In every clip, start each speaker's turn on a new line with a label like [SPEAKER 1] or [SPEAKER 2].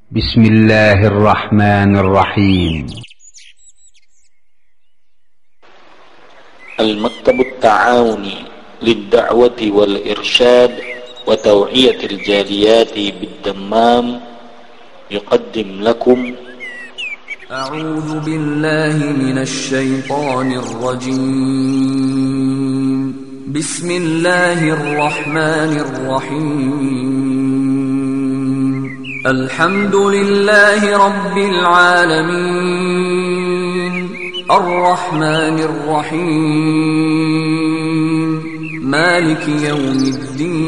[SPEAKER 1] بسم الله الرحمن الرحيم.
[SPEAKER 2] المكتب التعاوني للدعوة والإرشاد وتوعية الجاليات بالدمام يقدم لكم
[SPEAKER 3] أعوذ بالله من الشيطان الرجيم. بسم الله الرحمن الرحيم. الحمد لله رب العالمين الرحمن الرحيم مالك يوم الدين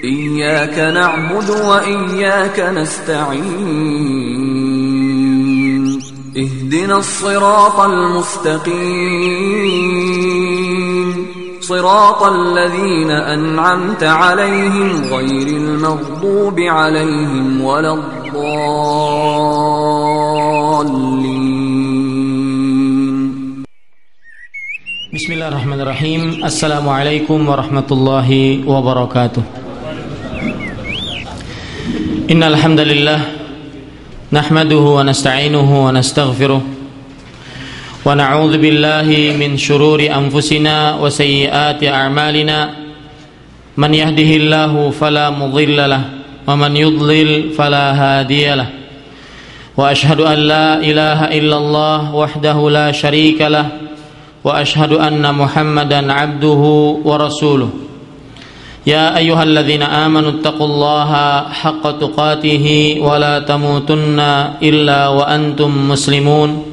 [SPEAKER 3] إياك نعبد وإياك نستعين اهدنا الصراط المستقيم صراط الذين أنعمت عليهم غير المغضوب عليهم ولا الضالين.
[SPEAKER 4] Bismillahirrahmanirrahim. Assalamualaikum warahmatullahi wabarakatuh. Innal hamdalillah nahmaduhu wa nasta'inuhu wa nastaghfiruh wa na'udzu billahi min shururi anfusina wa sayyiati a'malina. Man yahdihillahu fala mudilla lahu wa man yudlil fala hadiya lahu. Wa ashhadu an la ilaha illallah wahdahu la syarika lahu wa ashhadu anna Muhammadan abduhu wa rasuluh. Ya ayyuhalladzina amanu taqullaha haqqa tuqatih wa la tamutunna illa wa antum muslimun.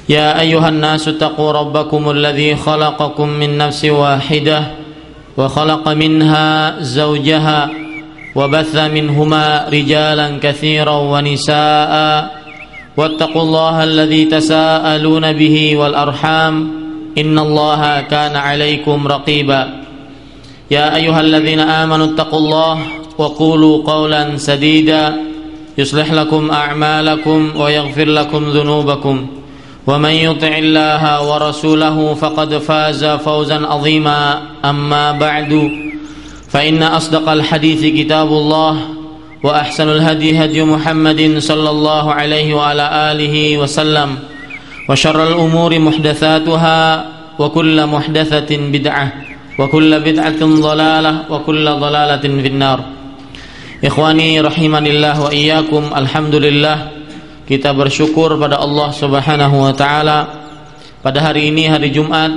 [SPEAKER 4] Ya ayyuhan nasu taqu rabbakumul ladzi khalaqakum min nafsin wahidah wa khalaqa minha zawjaha wa batha minhuma rijalan katsiran wa nisaa'a wattaqullaha alladzi tasaaluna bihi wal arham innallaha kana 'alaikum raqiba. Ya ayyuhalladzina amanu taqullaha wa qulu qawlan sadida yuslih lakum a'malakum wa yaghfir lakum dhunubakum. ومن يطع الله ورسوله فقد فاز فوزا عظيما. أما بعد فإن أصدق الحديث كتاب الله وأحسن الهدي هدي محمد صلى الله عليه وعلى آله وسلم وشر الأمور محدثاتها وكل محدثة بدعة وكل بدعة ضلالة وكل ضلالة في النار. Ikhwani rahimanillah wa iyyakum. Alhamdulillah, kita bersyukur pada Allah Subhanahu wa taala pada hari ini, hari Jumat,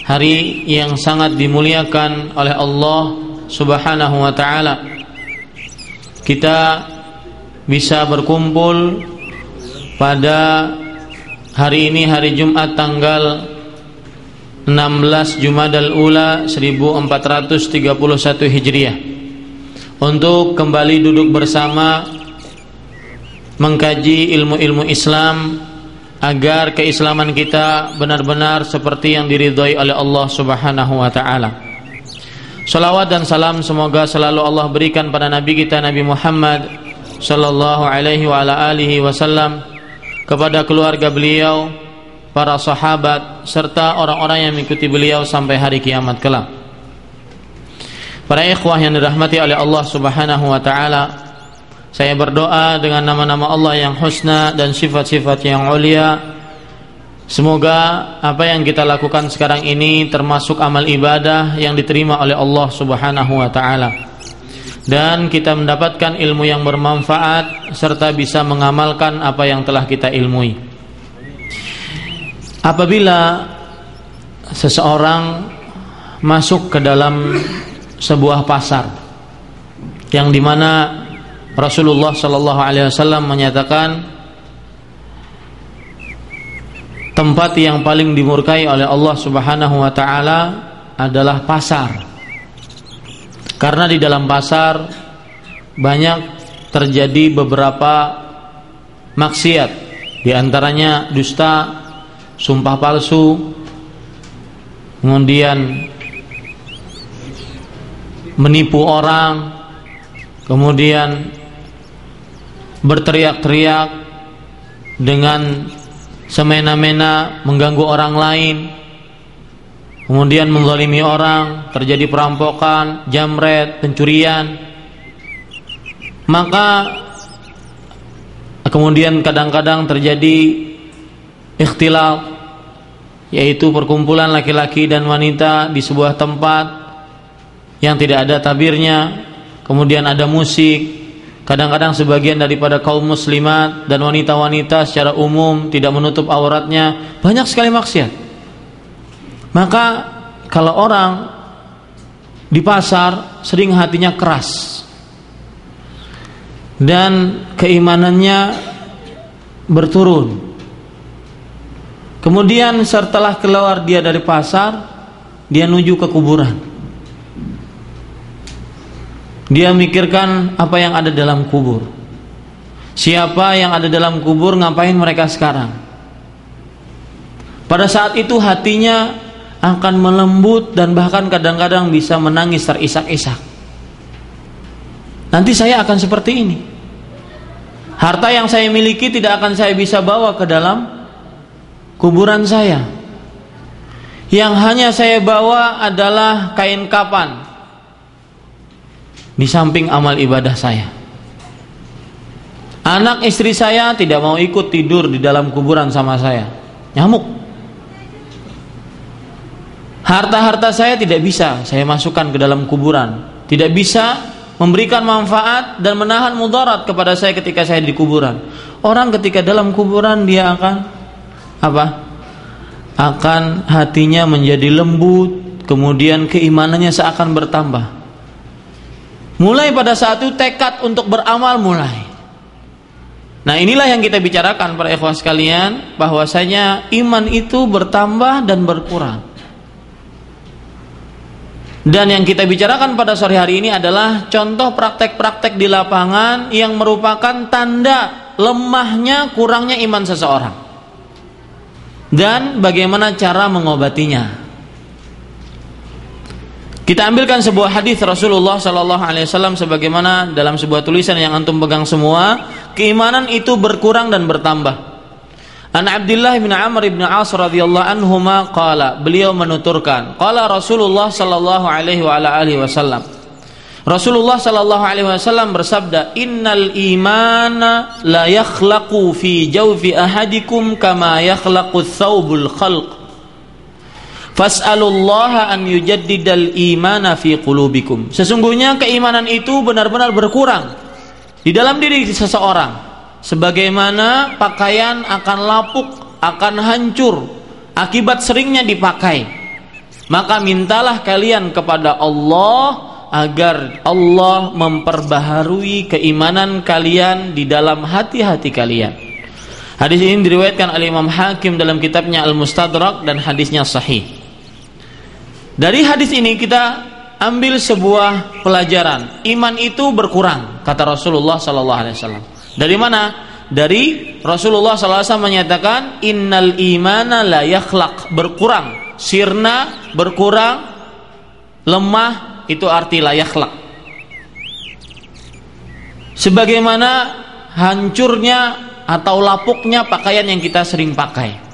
[SPEAKER 4] hari yang sangat dimuliakan oleh Allah Subhanahu wa taala. Kita bisa berkumpul pada hari ini, hari Jumat tanggal 16 Jumadal Ula 1431 Hijriah, untuk kembali duduk bersama mengkaji ilmu-ilmu Islam agar keislaman kita benar-benar seperti yang diridhai oleh Allah Subhanahu wa taala. Salawat dan salam semoga selalu Allah berikan pada nabi kita Nabi Muhammad sallallahu alaihi wa ala alihi wasallam, kepada keluarga beliau, para sahabat serta orang-orang yang mengikuti beliau sampai hari kiamat kelak. Para ikhwah yang dirahmati oleh Allah Subhanahu wa taala, saya berdoa dengan nama-nama Allah yang husna dan sifat-sifat yang ulia, semoga apa yang kita lakukan sekarang ini termasuk amal ibadah yang diterima oleh Allah Subhanahu wa taala, dan kita mendapatkan ilmu yang bermanfaat serta bisa mengamalkan apa yang telah kita ilmui. Apabila seseorang masuk ke dalam sebuah pasar yang dimana Rasulullah sallallahu alaihi wasallam menyatakan tempat yang paling dimurkai oleh Allah Subhanahu wa taala adalah pasar. Karena di dalam pasar banyak terjadi beberapa maksiat, di antaranya dusta, sumpah palsu, kemudian menipu orang, kemudian berteriak-teriak dengan semena-mena mengganggu orang lain, kemudian menzalimi orang, terjadi perampokan, jamret, pencurian. Maka kemudian kadang-kadang terjadi ikhtilaf, yaitu perkumpulan laki-laki dan wanita di sebuah tempat yang tidak ada tabirnya, kemudian ada musik. Kadang-kadang sebagian daripada kaum muslimat dan wanita-wanita secara umum tidak menutup auratnya, banyak sekali maksiat. Maka kalau orang di pasar sering hatinya keras dan keimanannya berturun, kemudian setelah keluar dia dari pasar, dia menuju ke kuburan. Dia mikirkan apa yang ada dalam kubur. Siapa yang ada dalam kubur, ngapain mereka sekarang? Pada saat itu hatinya akan melembut dan bahkan kadang-kadang bisa menangis terisak-isak. Nanti saya akan seperti ini. Harta yang saya miliki tidak akan saya bisa bawa ke dalam kuburan saya. Yang hanya saya bawa adalah kain kafan di samping amal ibadah saya. Anak istri saya tidak mau ikut tidur di dalam kuburan sama saya, nyamuk. Harta-harta saya tidak bisa saya masukkan ke dalam kuburan, tidak bisa memberikan manfaat dan menahan mudarat kepada saya ketika saya di kuburan. Orang ketika dalam kuburan dia akan apa? Akan hatinya menjadi lembut, kemudian keimanannya seakan bertambah. Mulai pada saat itu tekad untuk beramal mulai. Nah, inilah yang kita bicarakan para ikhwah sekalian, bahwasanya iman itu bertambah dan berkurang. Dan yang kita bicarakan pada sore hari ini adalah contoh praktek-praktek di lapangan yang merupakan tanda lemahnya, kurangnya iman seseorang, dan bagaimana cara mengobatinya. Kita ambilkan sebuah hadis Rasulullah sallallahu alaihi wasallam sebagaimana dalam sebuah tulisan yang antum pegang semua, keimanan itu berkurang dan bertambah. An Abdullah bin Amr bin As radhiyallahu anhuma qala, beliau menuturkan, qala Rasulullah sallallahu alaihi wa ala alihi wasallam. Rasulullah sallallahu alaihi wasallam bersabda, innal imana la yakhlaqu fi jawfi ahadikum kama yakhlaqu thawbul khalq. Fas'alullaha an yujaddidal imana fi qulubikum. Sesungguhnya keimanan itu benar-benar berkurang di dalam diri seseorang, sebagaimana pakaian akan lapuk, akan hancur akibat seringnya dipakai. Maka mintalah kalian kepada Allah agar Allah memperbaharui keimanan kalian di dalam hati-hati kalian. Hadis ini diriwayatkan oleh Imam Hakim dalam kitabnya Al-Mustadrak dan hadisnya sahih. Dari hadis ini kita ambil sebuah pelajaran. Iman itu berkurang, kata Rasulullah sallallahu alaihi wasallam. Dari mana? Dari Rasulullah sallallahu alaihi wasallam menyatakan, innal imana la yakhlaq, berkurang, sirna, berkurang, lemah, itu arti la yakhlaq. Sebagaimana hancurnya atau lapuknya pakaian yang kita sering pakai.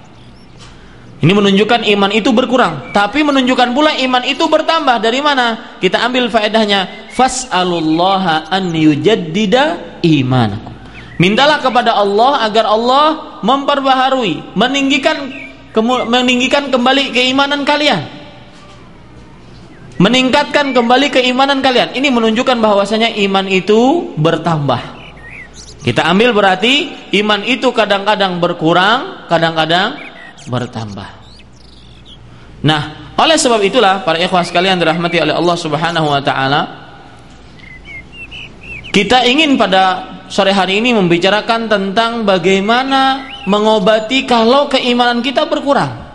[SPEAKER 4] Ini menunjukkan iman itu berkurang, tapi menunjukkan pula iman itu bertambah. Dari mana? Kita ambil faedahnya. Fas'alullaha an yujaddida imanakum. Mintalah kepada Allah agar Allah memperbaharui, meninggikan kembali keimanan kalian, meningkatkan kembali keimanan kalian. Ini menunjukkan bahwasanya iman itu bertambah. Kita ambil berarti iman itu kadang-kadang berkurang, kadang-kadang bertambah. Nah, oleh sebab itulah para ikhwah sekalian dirahmati oleh Allah Subhanahu wa taala, kita ingin pada sore hari ini membicarakan tentang bagaimana mengobati kalau keimanan kita berkurang.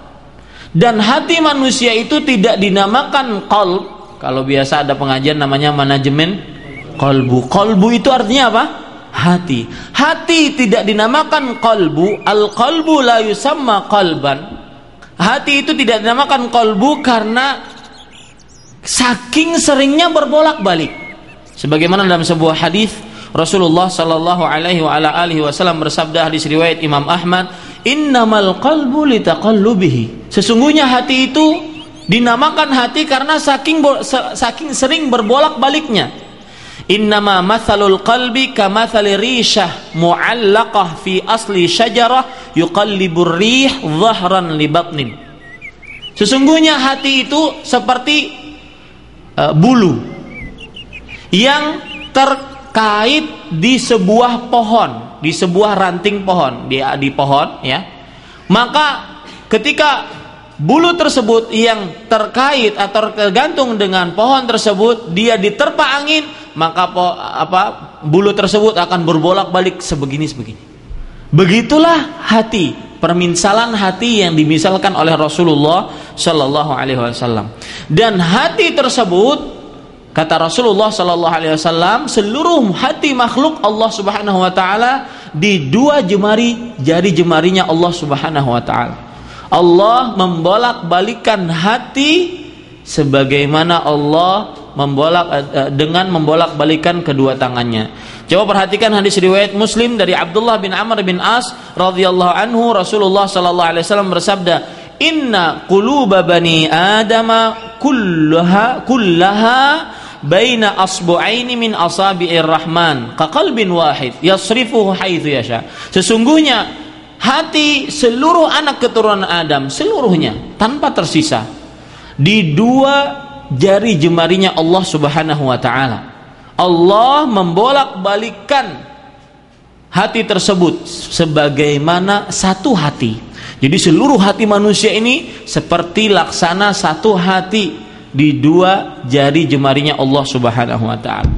[SPEAKER 4] Dan hati manusia itu tidak dinamakan qalb. Kalau biasa ada pengajian namanya manajemen qalbu. Qalbu itu artinya apa? Hati. Hati tidak dinamakan qalbu. Al-qalbu la yusamma qalban. Hati itu tidak dinamakan qalbu karena saking seringnya berbolak-balik. Sebagaimana dalam sebuah hadis Rasulullah sallallahu alaihi wa ala alihi wasallam bersabda, hadis riwayat Imam Ahmad, innamal qalbu litaqallubihi. Sesungguhnya hati itu dinamakan hati karena saking sering berbolak-baliknya. Innama mathalul qalbi kamathali rishah mu'allaqah fi asli syajarah yuqallibur rih dhahran li batnin. Sesungguhnya hati itu seperti bulu yang terkait di sebuah pohon, di sebuah ranting pohon, di pohon ya. Maka ketika bulu tersebut yang terkait atau tergantung dengan pohon tersebut dia diterpa angin, maka bulu tersebut akan berbolak-balik sebegini. Begitulah hati, permisalan hati yang dimisalkan oleh Rasulullah Shallallahu Alaihi Wasallam. Dan hati tersebut, kata Rasulullah Shallallahu Alaihi Wasallam, seluruh hati makhluk Allah Subhanahu Wa Taala di dua jari jemarinya Allah Subhanahu Wa Taala. Allah membolak-balikan hati sebagaimana Allah dengan membolak-balikan kedua tangannya. Coba perhatikan hadis riwayat Muslim dari Abdullah bin Amr bin As radhiyallahu anhu, Rasulullah sallallahu alaihi wasallam bersabda, "Inna quluba bani Adama kullaha baina asbu'aini min asabi'ir rahman ka qalbin wahid yasrifuhu haitsu yasha." Sesungguhnya hati seluruh anak keturunan Adam seluruhnya tanpa tersisa di dua jari jemarinya Allah Subhanahu wa taala. Allah membolak-balikkan hati tersebut sebagaimana satu hati. Jadi seluruh hati manusia ini seperti laksana satu hati di dua jari jemarinya Allah Subhanahu wa taala.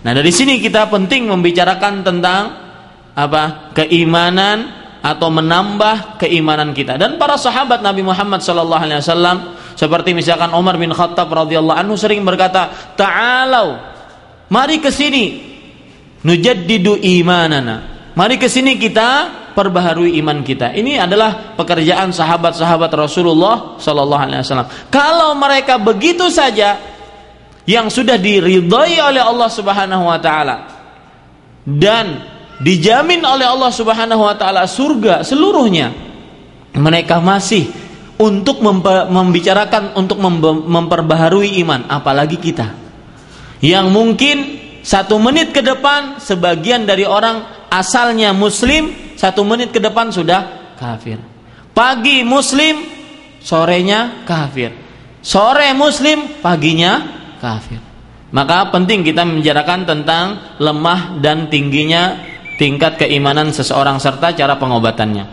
[SPEAKER 4] Nah, dari sini kita penting membicarakan tentang keimanan atau menambah keimanan kita. Dan para sahabat Nabi Muhammad sallallahu alaihi wasallam seperti misalkan Umar bin Khattab radhiyallahu anhu sering berkata, "Ta'alau, mari ke sini, nujaddidu imanana." Mari ke sini kita perbaharui iman kita. Ini adalah pekerjaan sahabat-sahabat Rasulullah sallallahu alaihi wasallam. Kalau mereka begitu saja yang sudah diridhai oleh Allah Subhanahu wa taala dan dijamin oleh Allah Subhanahu wa taala surga seluruhnya, mereka masih untuk membicarakan untuk memperbaharui iman, apalagi kita yang mungkin 1 menit ke depan sebagian dari orang asalnya muslim, 1 menit ke depan sudah kafir. Pagi muslim, sorenya kafir. Sore muslim, paginya kafir. Maka penting kita membicarakan tentang lemah dan tingginya tingkat keimanan seseorang serta cara pengobatannya.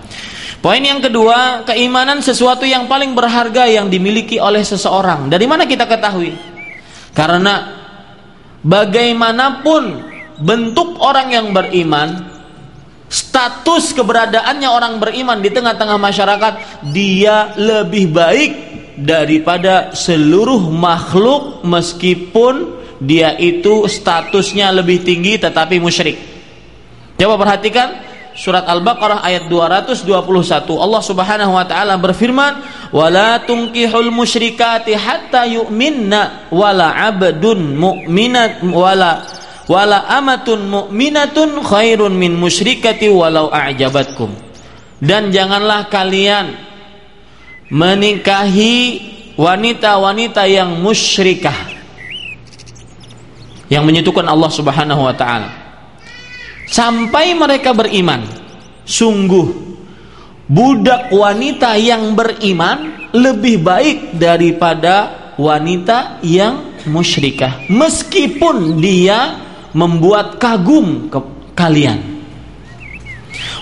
[SPEAKER 4] Poin yang kedua, keimanan sesuatu yang paling berharga yang dimiliki oleh seseorang. Dari mana kita ketahui? Karena bagaimanapun bentuk orang yang beriman, status keberadaannya orang beriman di tengah-tengah masyarakat, dia lebih baik daripada seluruh makhluk meskipun dia itu statusnya lebih tinggi tetapi musyrik. Coba perhatikan surat Al-Baqarah ayat 221. Allah Subhanahu wa taala berfirman, "Wala tunkihul musyrikati hatta yu'minna wala 'abdun mu'minat wala amatun mu'minatun khairun min musyrikati walau a'jabatkum." Dan janganlah kalian menikahi wanita-wanita yang musyrikah, yang menyekutukan Allah Subhanahu wa taala, sampai mereka beriman. Sungguh budak wanita yang beriman lebih baik daripada wanita yang musyrikah, meskipun dia membuat kagum ke kalian.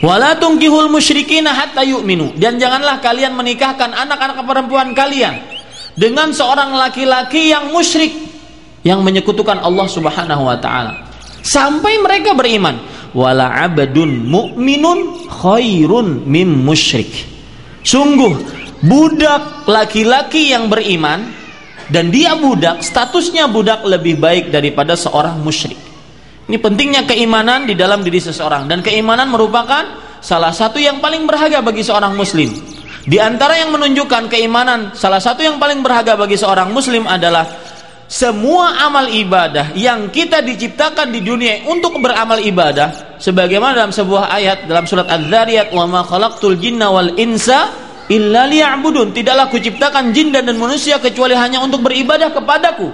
[SPEAKER 4] Wala tunkihul musyrikina hatta yu'minu, dan janganlah kalian menikahkan anak-anak perempuan kalian dengan seorang laki-laki yang musyrik, yang menyekutukan Allah Subhanahu wa taala, sampai mereka beriman. Wala 'abdun mu'minun khairun mim musyrik. Sungguh budak laki-laki yang beriman, dan dia budak, statusnya budak, lebih baik daripada seorang musyrik. Ini pentingnya keimanan di dalam diri seseorang, dan keimanan merupakan salah satu yang paling berharga bagi seorang muslim. Di antara yang menunjukkan keimanan, salah satu yang paling berharga bagi seorang muslim adalah semua amal ibadah yang kita diciptakan di dunia untuk beramal ibadah, sebagaimana dalam sebuah ayat dalam surat Az-Zariyat, "Wa ma khalaqtul jinna wal insa illa liya'budun." Tidaklah kuciptakan jin dan manusia kecuali hanya untuk beribadah kepadaku.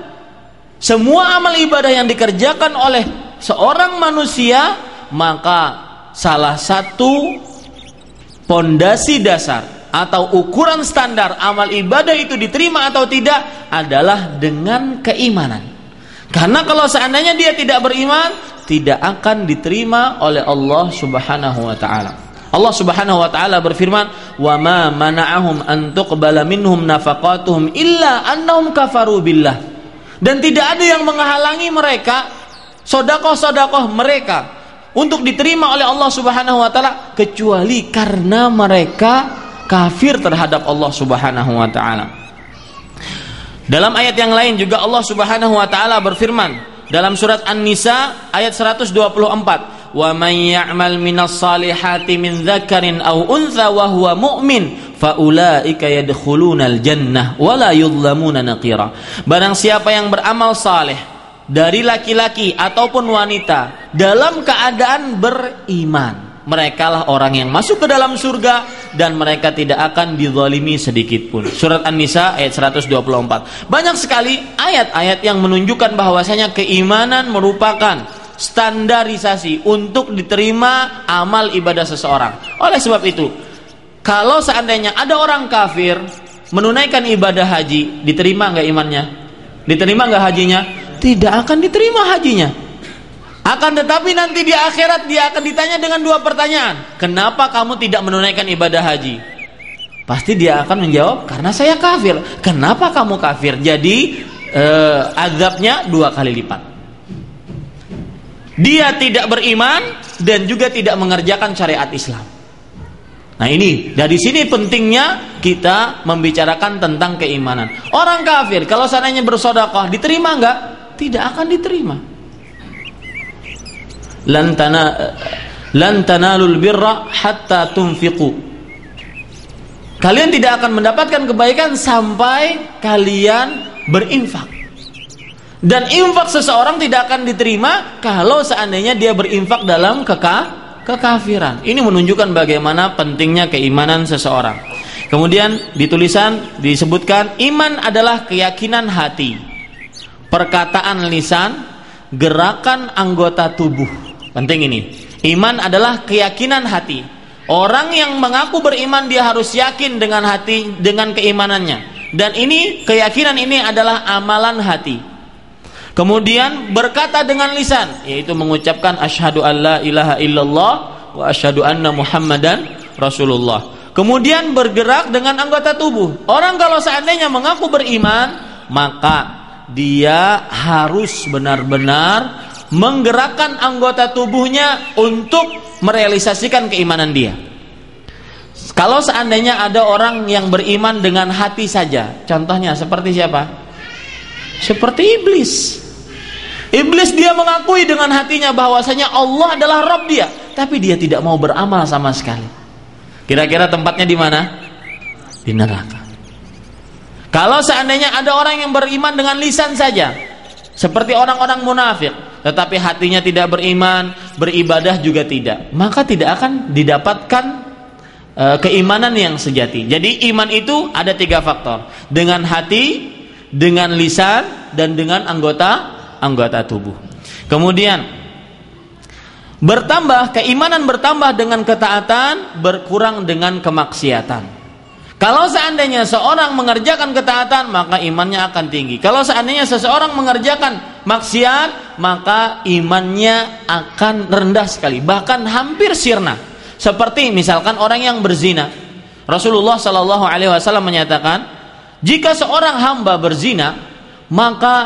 [SPEAKER 4] semua amal ibadah yang dikerjakan oleh seorang manusia, maka salah satu pondasi dasar atau ukuran standar amal ibadah itu diterima atau tidak adalah dengan keimanan. Karena kalau seandainya dia tidak beriman, tidak akan diterima oleh Allah Subhanahu wa taala. Allah Subhanahu wa taala berfirman, "Wa ma mana'ahum an tuqbala minhum nafaqatuhum illa annahum kafaru billah." Dan tidak ada yang menghalangi mereka sedekah-sedekah mereka untuk diterima oleh Allah Subhanahu wa taala kecuali karena mereka kafir terhadap Allah Subhanahu wa taala. Dalam ayat yang lain juga Allah Subhanahu wa taala berfirman dalam surat An-Nisa ayat 124, "Wa may ya'mal minas salihati min dzakarin aw untha wa huwa mu'min fa ulaika yadkhulunal jannah wa la yudlamuna naqira." Barang siapa yang beramal saleh dari laki-laki ataupun wanita dalam keadaan beriman, merekalah orang yang masuk ke dalam surga dan mereka tidak akan dizalimi sedikit pun. Surat An-Nisa ayat 124. Banyak sekali ayat-ayat yang menunjukkan bahwasanya keimanan merupakan standarisasi untuk diterima amal ibadah seseorang. Oleh sebab itu, kalau seandainya ada orang kafir menunaikan ibadah haji, diterima nggak imannya? Diterima nggak hajinya? Tidak akan diterima hajinya. Akan tetapi nanti di akhirat dia akan ditanya dengan dua pertanyaan. Kenapa kamu tidak menunaikan ibadah haji? Pasti dia akan menjawab, karena saya kafir. Kenapa kamu kafir? Jadi azabnya 2 kali lipat. Dia tidak beriman dan juga tidak mengerjakan syariat Islam. Nah ini, dari sini pentingnya kita membicarakan tentang keimanan. Orang kafir kalau seandainya bersedekah diterima enggak? Tidak akan diterima. Lan tanalul birra hatta tunfiqu. Kalian tidak akan mendapatkan kebaikan sampai kalian berinfak. Dan infak seseorang tidak akan diterima kalau seandainya dia berinfak dalam kekafiran. Ini menunjukkan bagaimana pentingnya keimanan seseorang. Kemudian di tulisan disebutkan iman adalah keyakinan hati, perkataan lisan, gerakan anggota tubuh. Penting ini. Iman adalah keyakinan hati. Orang yang mengaku beriman dia harus yakin dengan hati, dengan keimanannya. Dan ini, keyakinan ini adalah amalan hati. Kemudian berkata dengan lisan, yaitu mengucapkan asyhadu alla ilaha illallah wa asyhadu anna muhammadan rasulullah. Kemudian bergerak dengan anggota tubuh. Orang kalau seandainya mengaku beriman, maka dia harus benar-benar menggerakkan anggota tubuhnya untuk merealisasikan keimanan dia. Kalau seandainya ada orang yang beriman dengan hati saja, contohnya seperti siapa? Seperti iblis. Iblis dia mengakui dengan hatinya bahwasanya Allah adalah Rabb dia, tapi dia tidak mau beramal sama sekali. Kira-kira tempatnya di mana? Di neraka. Kalau seandainya ada orang yang beriman dengan lisan saja, seperti orang-orang munafik, tetapi hatinya tidak beriman, beribadah juga tidak, maka tidak akan didapatkan keimanan yang sejati. Jadi iman itu ada 3 faktor, dengan hati, dengan lisan, dan dengan anggota tubuh. Kemudian keimanan bertambah dengan ketaatan, berkurang dengan kemaksiatan. Kalau seandainya seorang mengerjakan ketaatan, maka imannya akan tinggi. Kalau seandainya seseorang mengerjakan maksiat, maka imannya akan rendah sekali, bahkan hampir sirna. Seperti misalkan orang yang berzina. Rasulullah SAW menyatakan, jika seorang hamba berzina, maka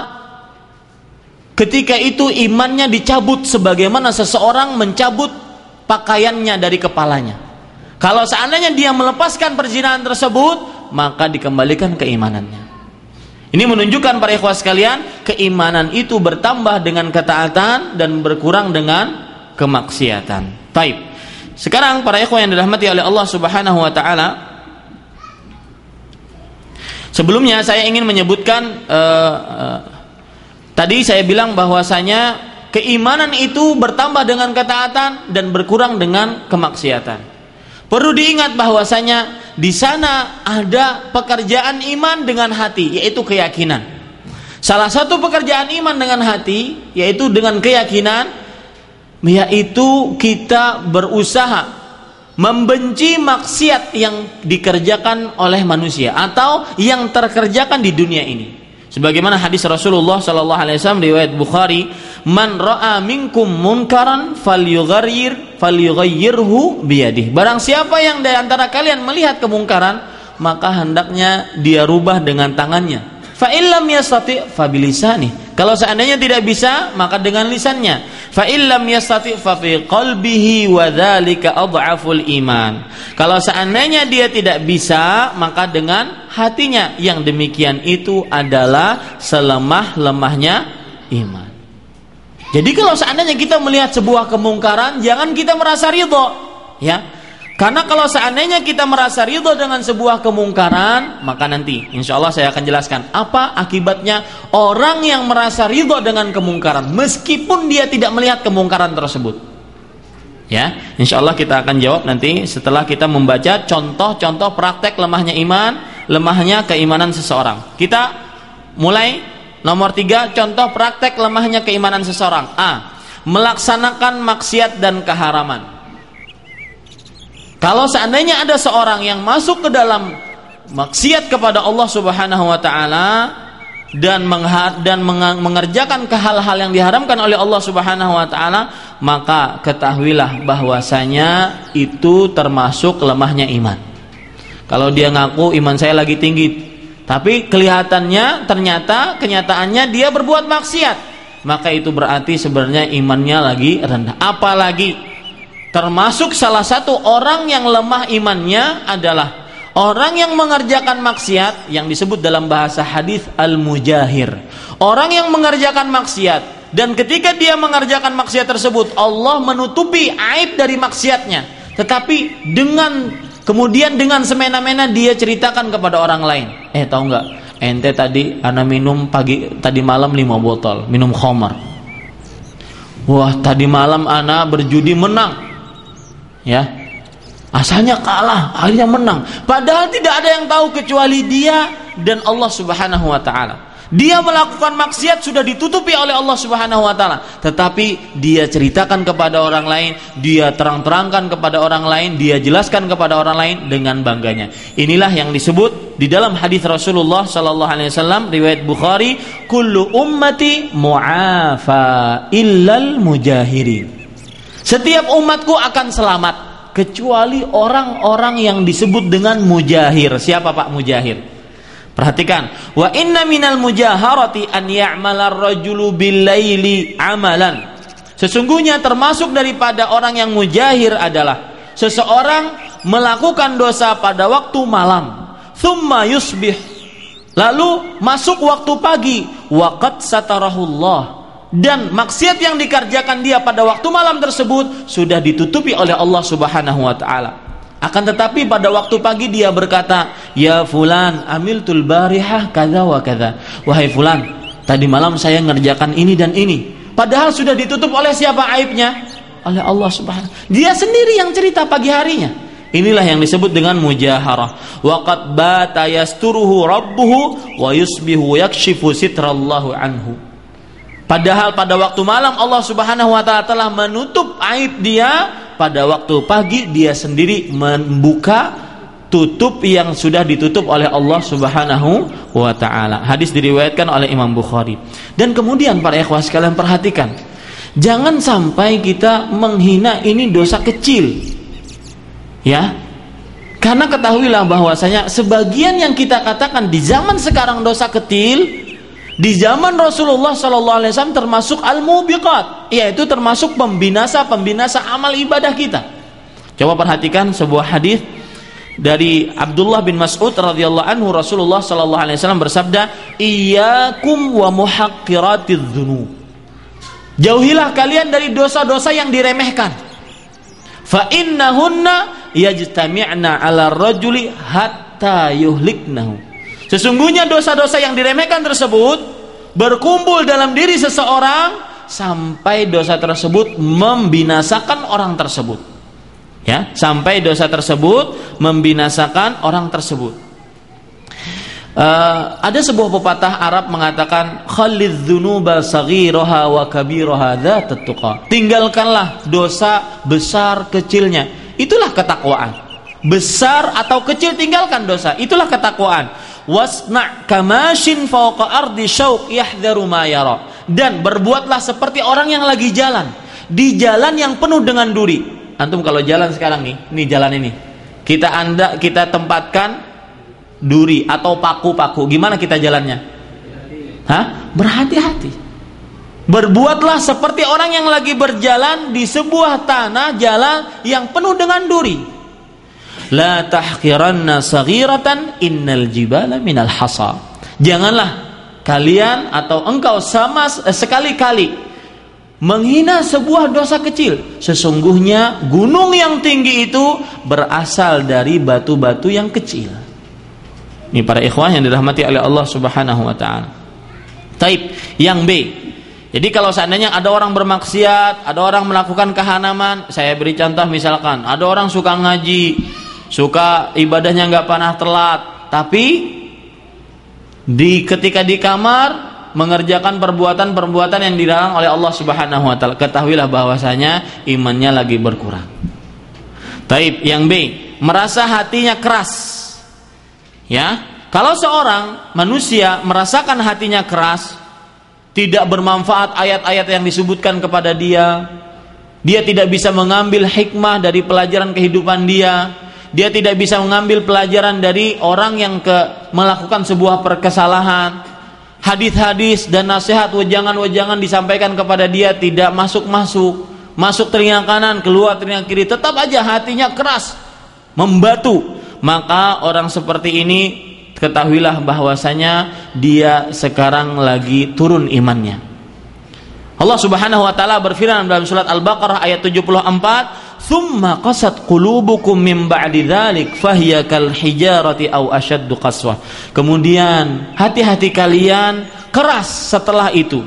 [SPEAKER 4] ketika itu imannya dicabut sebagaimana seseorang mencabut pakaiannya dari kepalanya. Kalau seandainya dia melepaskan perzinahan tersebut, maka dikembalikan keimanannya. Ini menunjukkan para ikhwah sekalian, keimanan itu bertambah dengan ketaatan dan berkurang dengan kemaksiatan. Taib. Sekarang para ikhwah yang dirahmati oleh Allah Subhanahu wa taala, sebelumnya saya ingin menyebutkan tadi saya bilang bahwasanya keimanan itu bertambah dengan ketaatan dan berkurang dengan kemaksiatan. Perlu diingat bahwasanya di sana ada pekerjaan iman dengan hati, yaitu keyakinan. Salah satu pekerjaan iman dengan hati, yaitu dengan keyakinan, yaitu kita berusaha membenci maksiat yang dikerjakan oleh manusia atau yang terkerjakan di dunia ini. Sebagaimana hadis Rasulullah sallallahu alaihi wasallam riwayat Bukhari, "Man ra'a minkum munkaran falyughayyirhu biyadihi." Barang siapa yang di antara kalian melihat kemungkaran, maka hendaknya dia rubah dengan tangannya. Fa illam yastati' fa bilisanihi. Kalau seandainya tidak bisa, maka dengan lisannya. Fa illam yastati' fa fi qalbihi wa dzalika adhaful iman. Kalau seandainya dia tidak bisa, maka dengan hatinya. Yang demikian itu adalah selemah-lemahnya iman. Jadi kalau seandainya kita melihat sebuah kemungkaran, jangan kita merasa ridho, ya. Karena kalau seandainya kita merasa ridho dengan sebuah kemungkaran, maka nanti insya Allah saya akan jelaskan apa akibatnya orang yang merasa ridho dengan kemungkaran meskipun dia tidak melihat kemungkaran tersebut. Ya, insya Allah kita akan jawab nanti setelah kita membaca contoh-contoh praktek lemahnya iman, lemahnya keimanan seseorang. Kita mulai nomor 3, contoh praktek lemahnya keimanan seseorang. A. Melaksanakan maksiat dan keharaman. Kalau seandainya ada seorang yang masuk ke dalam maksiat kepada Allah Subhanahu wa taala dan mengerjakan hal-hal yang diharamkan oleh Allah Subhanahu wa taala, maka ketahuilah bahwasanya itu termasuk lemahnya iman. Kalau dia ngaku iman saya lagi tinggi, tapi kelihatannya ternyata kenyataannya dia berbuat maksiat, maka itu berarti sebenarnya imannya lagi rendah. Apalagi termasuk salah satu orang yang lemah imannya adalah orang yang mengerjakan maksiat yang disebut dalam bahasa hadis al-mujahir. Orang yang mengerjakan maksiat dan ketika dia mengerjakan maksiat tersebut Allah menutupi aib dari maksiatnya, tetapi kemudian dengan semena-mena dia ceritakan kepada orang lain. Tahu nggak? Ente tadi ana minum tadi malam 5 botol minum khamar. Wah, tadi malam ana berjudi menang. Ya, asalnya kalah, akhirnya menang. Padahal tidak ada yang tahu kecuali dia dan Allah Subhanahu wa taala. Dia melakukan maksiat sudah ditutupi oleh Allah Subhanahu wa taala, tetapi dia ceritakan kepada orang lain, dia terang-terangkan kepada orang lain, dia jelaskan kepada orang lain dengan bangganya. Inilah yang disebut di dalam hadis Rasulullah sallallahu alaihi wasallam riwayat Bukhari, "Kullu ummati mu'afa illal mujahirin." Setiap umatku akan selamat kecuali orang-orang yang disebut dengan mujahir. Siapa Pak mujahir? Perhatikan, wa inna minal mujaharati an ya'mala ar-rajulu bil-laili amalan. Sesungguhnya termasuk daripada orang yang mujahir adalah seseorang melakukan dosa pada waktu malam, thumma yusbih, lalu masuk waktu pagi, waqad satarahullah, dan maksiat yang dikerjakan dia pada waktu malam tersebut sudah ditutupi oleh Allah Subhanahu wa taala. Akan tetapi pada waktu pagi dia berkata, "Ya fulan, amiltul barihah kadza wa kadza." Wahai fulan, tadi malam saya ngerjakan ini dan ini. Padahal sudah ditutup oleh siapa aibnya? Oleh Allah Subhanahu. Dia sendiri yang cerita pagi harinya. Inilah yang disebut dengan mujaharah. Wa qad bata yasturuhu rabbuhu wa yusbihu yakshifu sitrallahu anhu. Padahal pada waktu malam Allah Subhanahu wa taala telah menutup aib dia, pada waktu pagi dia sendiri membuka tutup yang sudah ditutup oleh Allah Subhanahu wa taala. Hadis diriwayatkan oleh Imam Bukhari. Dan kemudian para ikhwah sekalian perhatikan, jangan sampai kita menghina ini dosa kecil. Ya. Karena ketahuilah bahwasanya sebagian yang kita katakan di zaman sekarang dosa kecil, di zaman Rasulullah SAW termasuk al-mubiqat, yaitu termasuk pembinasa amal ibadah kita. Coba perhatikan sebuah hadis dari Abdullah bin Mas'ud radhiyallahu anhu. Rasulullah SAW bersabda, "Iyyakum wa muhaqqiratiz dzunub." Jauhilah kalian dari dosa-dosa yang diremehkan. Fa innahunna yajtami'na 'ala ar-rajuli hatta yuhliknahu. Sesungguhnya dosa-dosa yang diremehkan tersebut berkumpul dalam diri seseorang sampai dosa tersebut membinasakan orang tersebut. Ya, sampai dosa tersebut membinasakan orang tersebut. Ada sebuah pepatah Arab mengatakan khalidz dzunuba saghiraha wa kabiraha dzatat tuqa. Tinggalkanlah dosa besar kecilnya. Itulah ketakwaan. Besar atau kecil tinggalkan dosa. Itulah ketakwaan. Wasna' kamashin fawqa ardi syauq yahdharu ma yara. Dan berbuatlah seperti orang yang lagi jalan di jalan yang penuh dengan duri. Antum kalau jalan sekarang nih jalan ini. Kita tempatkan duri atau paku-paku, gimana kita jalannya? Berhati-hati. Berbuatlah seperti orang yang lagi berjalan di sebuah tanah jalan yang penuh dengan duri. La tahqiranna saghiratan innal jibala minal hasa. Janganlah kalian atau engkau sama sekali-kali menghina sebuah dosa kecil. Sesungguhnya gunung yang tinggi itu berasal dari batu-batu yang kecil. Ini para ikhwah yang dirahmati oleh Allah Subhanahu wa taala. Taib, yang B. Jadi kalau seandainya ada orang bermaksiat, ada orang melakukan kehanaman, saya beri contoh misalkan, ada orang suka ngaji, suka ibadahnya enggak pernah telat, tapi ketika di kamar mengerjakan perbuatan-perbuatan yang dilarang oleh Allah Subhanahu wa taala, ketahuilah bahwasanya imannya lagi berkurang. Taib, yang B, merasa hatinya keras. Ya, kalau seorang manusia merasakan hatinya keras, tidak bermanfaat ayat-ayat yang disebutkan kepada dia tidak bisa mengambil hikmah dari pelajaran kehidupan dia tidak bisa mengambil pelajaran dari orang yang melakukan sebuah kesalahan, hadis-hadis dan nasihat wejangan-wejangan disampaikan kepada dia tidak masuk telinga kanan, keluar telinga kiri, tetap aja hatinya keras, membatu. Maka orang seperti ini ketahuilah bahwasanya dia sekarang lagi turun imannya. Allah Subhanahu wa taala berfirman dalam surat Al-Baqarah ayat 74, "Tsumma qasat qulubukum min ba'di dzalik fahiya kal hijarati aw ashaddu qaswah." Kemudian hati-hati kalian keras setelah itu,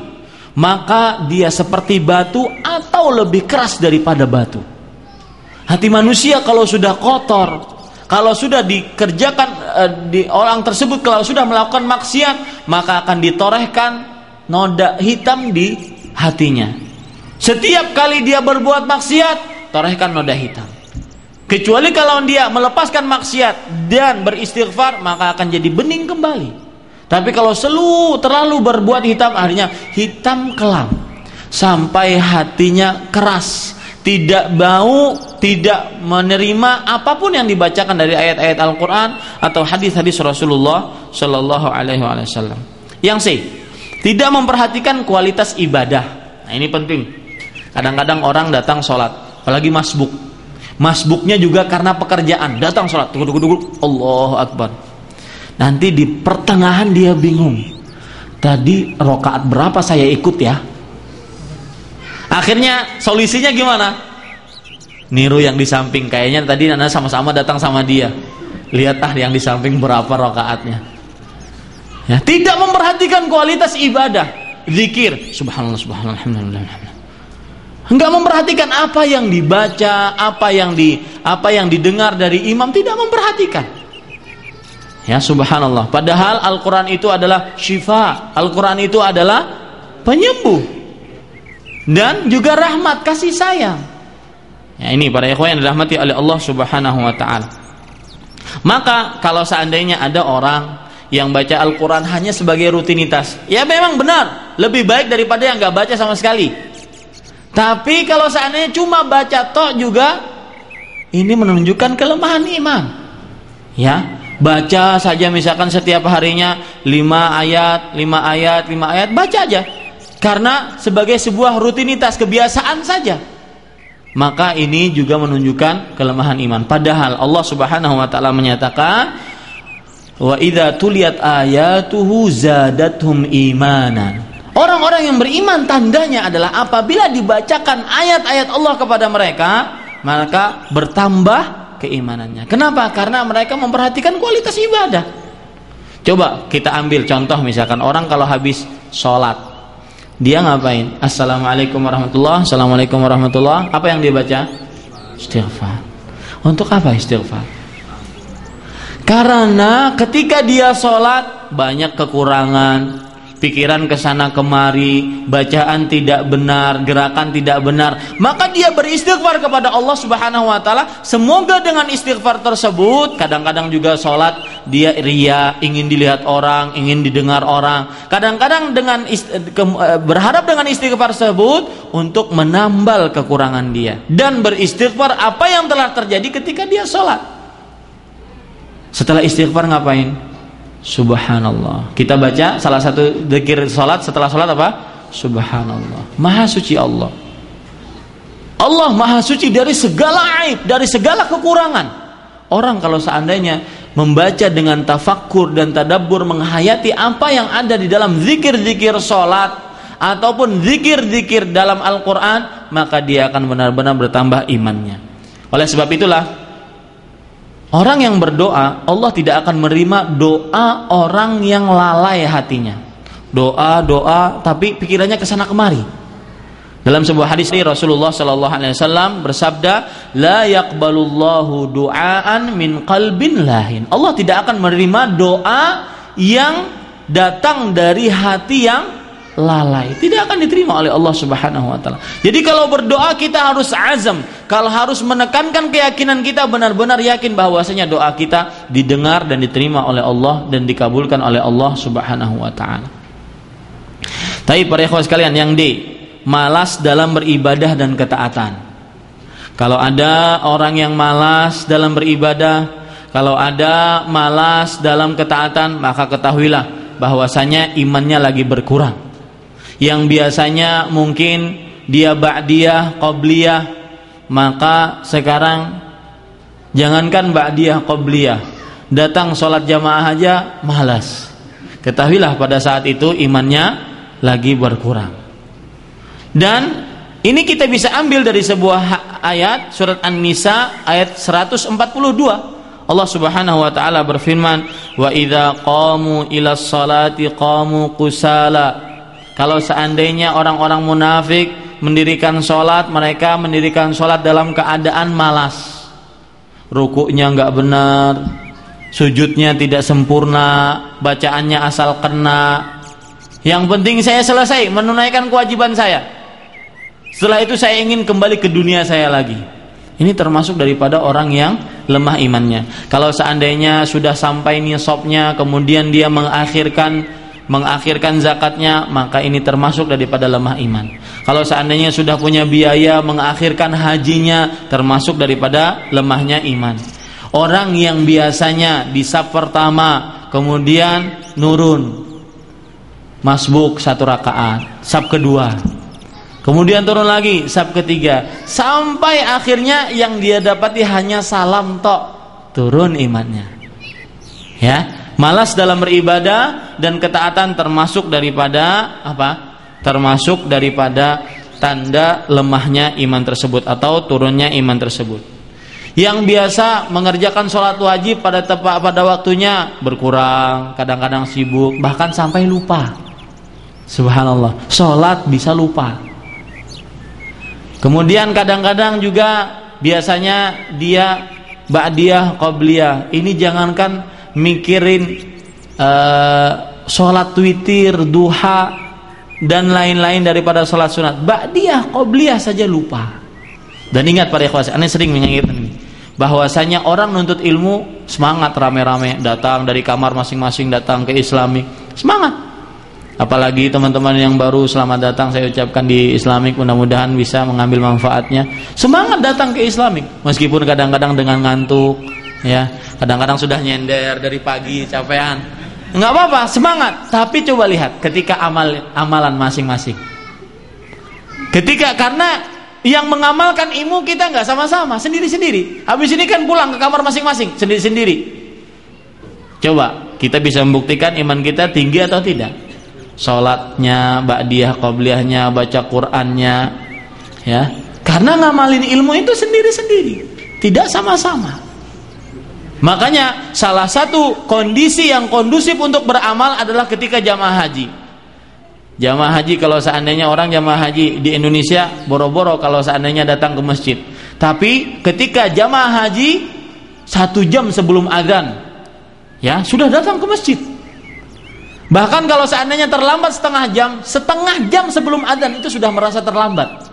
[SPEAKER 4] maka dia seperti batu atau lebih keras daripada batu. Hati manusia kalau sudah kotor, kalau sudah dikerjakan di orang tersebut, kalau sudah melakukan maksiat, maka akan ditorehkan noda hitam di hatinya. Setiap kali dia berbuat maksiat, torehkan noda hitam. Kecuali kalau dia melepaskan maksiat dan beristighfar, maka akan jadi bening kembali. Tapi kalau terlalu berbuat hitam, akhirnya hitam kelam sampai hatinya keras, tidak mau, tidak menerima apapun yang dibacakan dari ayat-ayat Al-Quran atau hadis-hadis Rasulullah Shallallahu Alaihi Wasallam. Yang C, tidak memperhatikan kualitas ibadah. Nah ini penting. Kadang-kadang orang datang sholat, apalagi masbuknya juga karena pekerjaan, datang sholat, Allahu Akbar. Nanti di pertengahan dia bingung, tadi rakaat berapa saya ikut ya? Akhirnya solusinya gimana? Niru yang di samping, kayaknya tadi Anda sama-sama datang sama dia. Lihat yang di samping berapa rakaatnya. Ya, tidak memperhatikan kualitas ibadah, zikir, subhanallah, subhanallah, alhamdulillah. Enggak memperhatikan apa yang dibaca, apa yang didengar dari imam, tidak memperhatikan. Ya, subhanallah. Padahal Al-Qur'an itu adalah syifa, Al-Qur'an itu adalah penyembuh dan juga rahmat, kasih sayang. Ya, ini para ikhwan yang dirahmati oleh Allah Subhanahu wa taala. Maka kalau seandainya ada orang yang baca Al-Qur'an hanya sebagai rutinitas, ya memang benar, lebih baik daripada yang enggak baca sama sekali. Tapi kalau seandainya cuma baca tok juga, ini menunjukkan kelemahan iman. Ya, baca saja misalkan setiap harinya 5 ayat, baca aja. Karena sebagai sebuah rutinitas, kebiasaan saja, maka ini juga menunjukkan kelemahan iman. Padahal Allah Subhanahu wa taala menyatakan, wa idza tuliyat ayatuhu zadatuhum imanan. Orang-orang yang beriman tandanya adalah apabila dibacakan ayat-ayat Allah kepada mereka, maka bertambah keimanannya. Kenapa? Karena mereka memperhatikan kualitas ibadah. Coba kita ambil contoh, misalkan orang kalau habis sholat, dia ngapain? Assalamualaikum warahmatullahi, assalamualaikum warahmatullahi. Apa yang dia baca? Istighfar. Untuk apa istighfar? Karena ketika dia sholat, banyak kekurangan, pikiran kesana kemari, bacaan tidak benar, gerakan tidak benar, maka dia beristighfar kepada Allah Subhanahu wa taala. Semoga dengan istighfar tersebut, kadang-kadang juga sholat dia ria, ingin dilihat orang, ingin didengar orang. Kadang-kadang dengan berharap dengan istighfar tersebut untuk menambal kekurangan dia, dan beristighfar apa yang telah terjadi ketika dia sholat. Setelah istighfar ngapain? Subhanallah. Kita baca salah satu zikir salat setelah salat apa? Subhanallah. Maha suci Allah. Allah maha suci dari segala aib, dari segala kekurangan. Orang kalau seandainya membaca dengan tafakkur dan tadabbur, menghayati apa yang ada di dalam zikir-zikir salat ataupun zikir-zikir dalam Al-Qur'an, maka dia akan benar-benar bertambah imannya. Oleh sebab itulah, orang yang berdoa, Allah tidak akan menerima doa orang yang lalai hatinya. Doa tapi pikirannya kesana kemari. Dalam sebuah hadis ini Rasulullah sallallahu alaihi wasallam bersabda, "La yaqbalullahu du'aan min qalbin lahin." Allah tidak akan menerima doa yang datang dari hati yang lalai, tidak akan diterima oleh Allah Subhanahu wa taala. Jadi kalau berdoa kita harus azam, kalau harus menekankan keyakinan kita, benar-benar yakin bahwasanya doa kita didengar dan diterima oleh Allah dan dikabulkan oleh Allah Subhanahu wa taala. Tapi para ikhwan sekalian, yang malas dalam beribadah dan ketaatan. Kalau ada orang yang malas dalam beribadah, kalau ada malas dalam ketaatan, maka ketahuilah bahwasanya imannya lagi berkurang. Yang biasanya mungkin dia ba'diyah, qobliyah, maka sekarang jangankan ba'diyah, qobliyah, datang sholat jamaah aja malas. Ketahuilah pada saat itu imannya lagi berkurang. Dan ini kita bisa ambil dari sebuah ayat surat An-Nisa ayat 142. Allah Subhanahu wa taala berfirman, "Wa idza qamu ilas salati qamu kusala." Kalau seandainya orang-orang munafik mendirikan sholat, mereka mendirikan sholat dalam keadaan malas. Rukuknya enggak benar, sujudnya tidak sempurna, bacaannya asal kena. Yang penting saya selesai menunaikan kewajiban saya. Setelah itu saya ingin kembali ke dunia saya lagi. Ini termasuk daripada orang yang lemah imannya. Kalau seandainya sudah sampai nisabnya, kemudian dia mengakhirkan zakatnya, maka ini termasuk daripada lemah iman. Kalau seandainya sudah punya biaya mengakhirkan hajinya, termasuk daripada lemahnya iman. Orang yang biasanya di saf pertama kemudian nurun masbuk 1 rakaat, saf kedua, kemudian turun lagi saf ketiga, sampai akhirnya yang dia dapati hanya salam tok, turun imannya. Ya, malas dalam beribadah dan ketaatan termasuk daripada apa? Termasuk daripada tanda lemahnya iman tersebut atau turunnya iman tersebut. Yang biasa mengerjakan sholat wajib pada waktunya berkurang, kadang-kadang sibuk, bahkan sampai lupa. Subhanallah, sholat bisa lupa. Kemudian kadang-kadang juga biasanya dia ba'diyah, qobliyah. Ini jangankan mikirin sholat witir, duha dan lain-lain daripada sholat sunat, ba'diyah, qobliyah saja lupa. Dan ingat para ikhwan, Anda sering mengingatkan ini, bahwasanya orang nuntut ilmu semangat, rame-rame datang dari kamar masing-masing, datang ke Islamik, semangat. Apalagi teman-teman yang baru, selamat datang saya ucapkan di Islamik, mudah-mudahan bisa mengambil manfaatnya. Semangat datang ke Islamik, meskipun kadang-kadang dengan ngantuk, ya, kadang-kadang sudah nyender dari pagi, capean. Enggak apa-apa, semangat. Tapi coba lihat ketika amalan masing-masing. Karena yang mengamalkan ilmu kita enggak sama-sama, sendiri-sendiri. Habis ini kan pulang ke kamar masing-masing, sendiri-sendiri. Coba kita bisa membuktikan iman kita tinggi atau tidak. Sholatnya, ba'diyah, qobliyahnya, baca Qur'annya, ya. Karena ngamalin ilmu itu sendiri-sendiri, tidak sama-sama. Makanya salah satu kondisi yang kondusif untuk beramal adalah ketika jamaah haji. Jamaah haji, kalau seandainya orang jamaah haji di Indonesia boro-boro kalau seandainya datang ke masjid. Tapi ketika jamaah haji 1 jam sebelum azan, ya, sudah datang ke masjid. Bahkan kalau seandainya terlambat setengah jam sebelum adzan itu sudah merasa terlambat.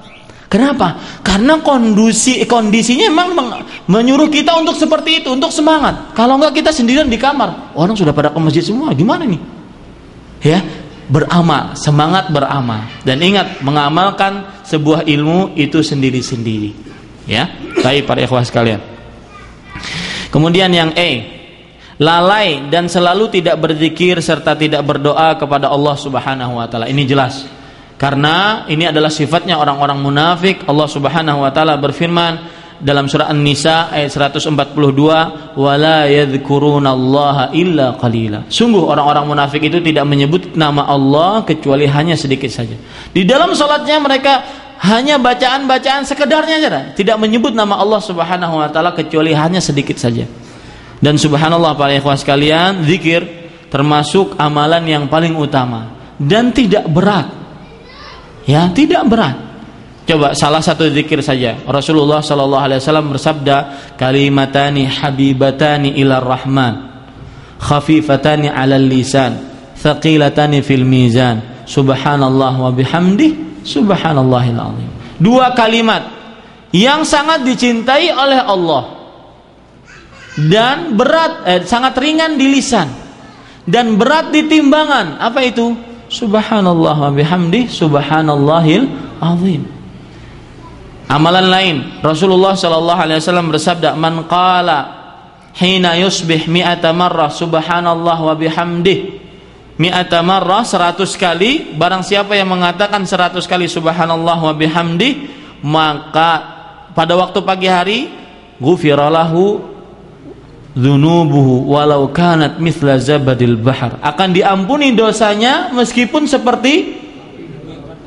[SPEAKER 4] Kenapa? Karena kondisinya memang menyuruh kita untuk seperti itu, untuk semangat. Kalau enggak kita sendirian di kamar, orang sudah pada ke masjid semua, gimana nih? Ya, beramal, semangat beramal. Dan ingat, mengamalkan sebuah ilmu itu sendiri-sendiri. Ya, baik para ikhwah sekalian. Kemudian yang lalai dan selalu tidak berzikir serta tidak berdoa kepada Allah Subhanahu wa taala. Ini jelas. Karena ini adalah sifatnya orang-orang munafik. Allah Subhanahu wa taala berfirman dalam surah An-Nisa ayat 142, "Wala yadhkurunallaha illa qalila." Sungguh orang-orang munafik itu tidak menyebut nama Allah kecuali hanya sedikit saja. Di dalam salatnya mereka hanya bacaan-bacaan sekedarnya saja, tidak menyebut nama Allah Subhanahu wa taala kecuali hanya sedikit saja. Dan subhanallah para ikhwah sekalian, zikir termasuk amalan yang paling utama dan tidak berat. Ya, tidak berat. Coba salah satu zikir saja. Rasulullah sallallahu alaihi wasallam bersabda, "Kalimatani habibatani ilar rahman, khafifatani 'alal lisan, thaqilatani fil mizan, subhanallah wa bihamdih, subhanallahil azim." Dua kalimat yang sangat dicintai oleh Allah dan sangat ringan di lisan dan berat di timbangan. Apa itu? Subhanallah wa bihamdih, subhanallahil azim. Amalan lain, Rasulullah sallallahu alaihi wasallam bersabda, "Man qala hina yusbih mi'ata marrah subhanallah wa bihamdih." Mi'ata marrah 100 kali, barang siapa yang mengatakan 100 kali subhanallah wa bihamdih, maka pada waktu pagi hari ghufira lahu dzunubuhu walau kanat mithla zabadil bahar, akan diampuni dosanya meskipun seperti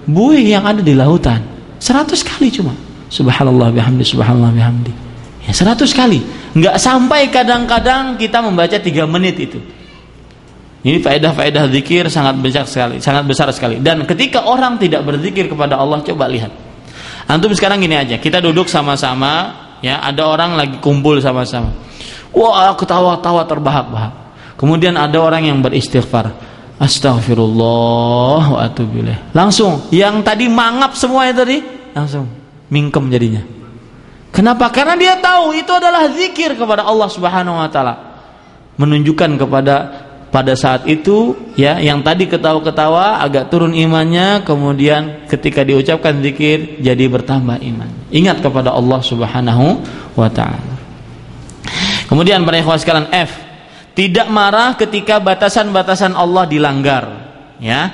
[SPEAKER 4] buih yang ada di lautan. 100 kali cuma subhanallah bihamdi, subhanallah bihamdi. Ya 100 kali. Enggak sampai kadang-kadang kita membaca 3 menit itu. Ini faedah-faedah zikir sangat besar sekali. Dan ketika orang tidak berzikir kepada Allah, coba lihat. Antum sekarang gini aja, kita duduk sama-sama, ya, ada orang lagi kumpul sama-sama. Wah, ketawa-tawa terbahak-bahak. Kemudian ada orang yang beristighfar, astaghfirullah wa atubu ilaih. Langsung yang tadi mangap semuanya tadi langsung mingkem jadinya. Kenapa? Karena dia tahu itu adalah zikir kepada Allah Subhanahu wa taala. Menunjukkan pada saat itu, ya, yang tadi ketawa-ketawa agak turun imannya, kemudian ketika diucapkan zikir jadi bertambah iman. Ingat kepada Allah Subhanahu wa taala. Kemudian para ikhwah sekalian, tidak marah ketika batasan-batasan Allah dilanggar, ya.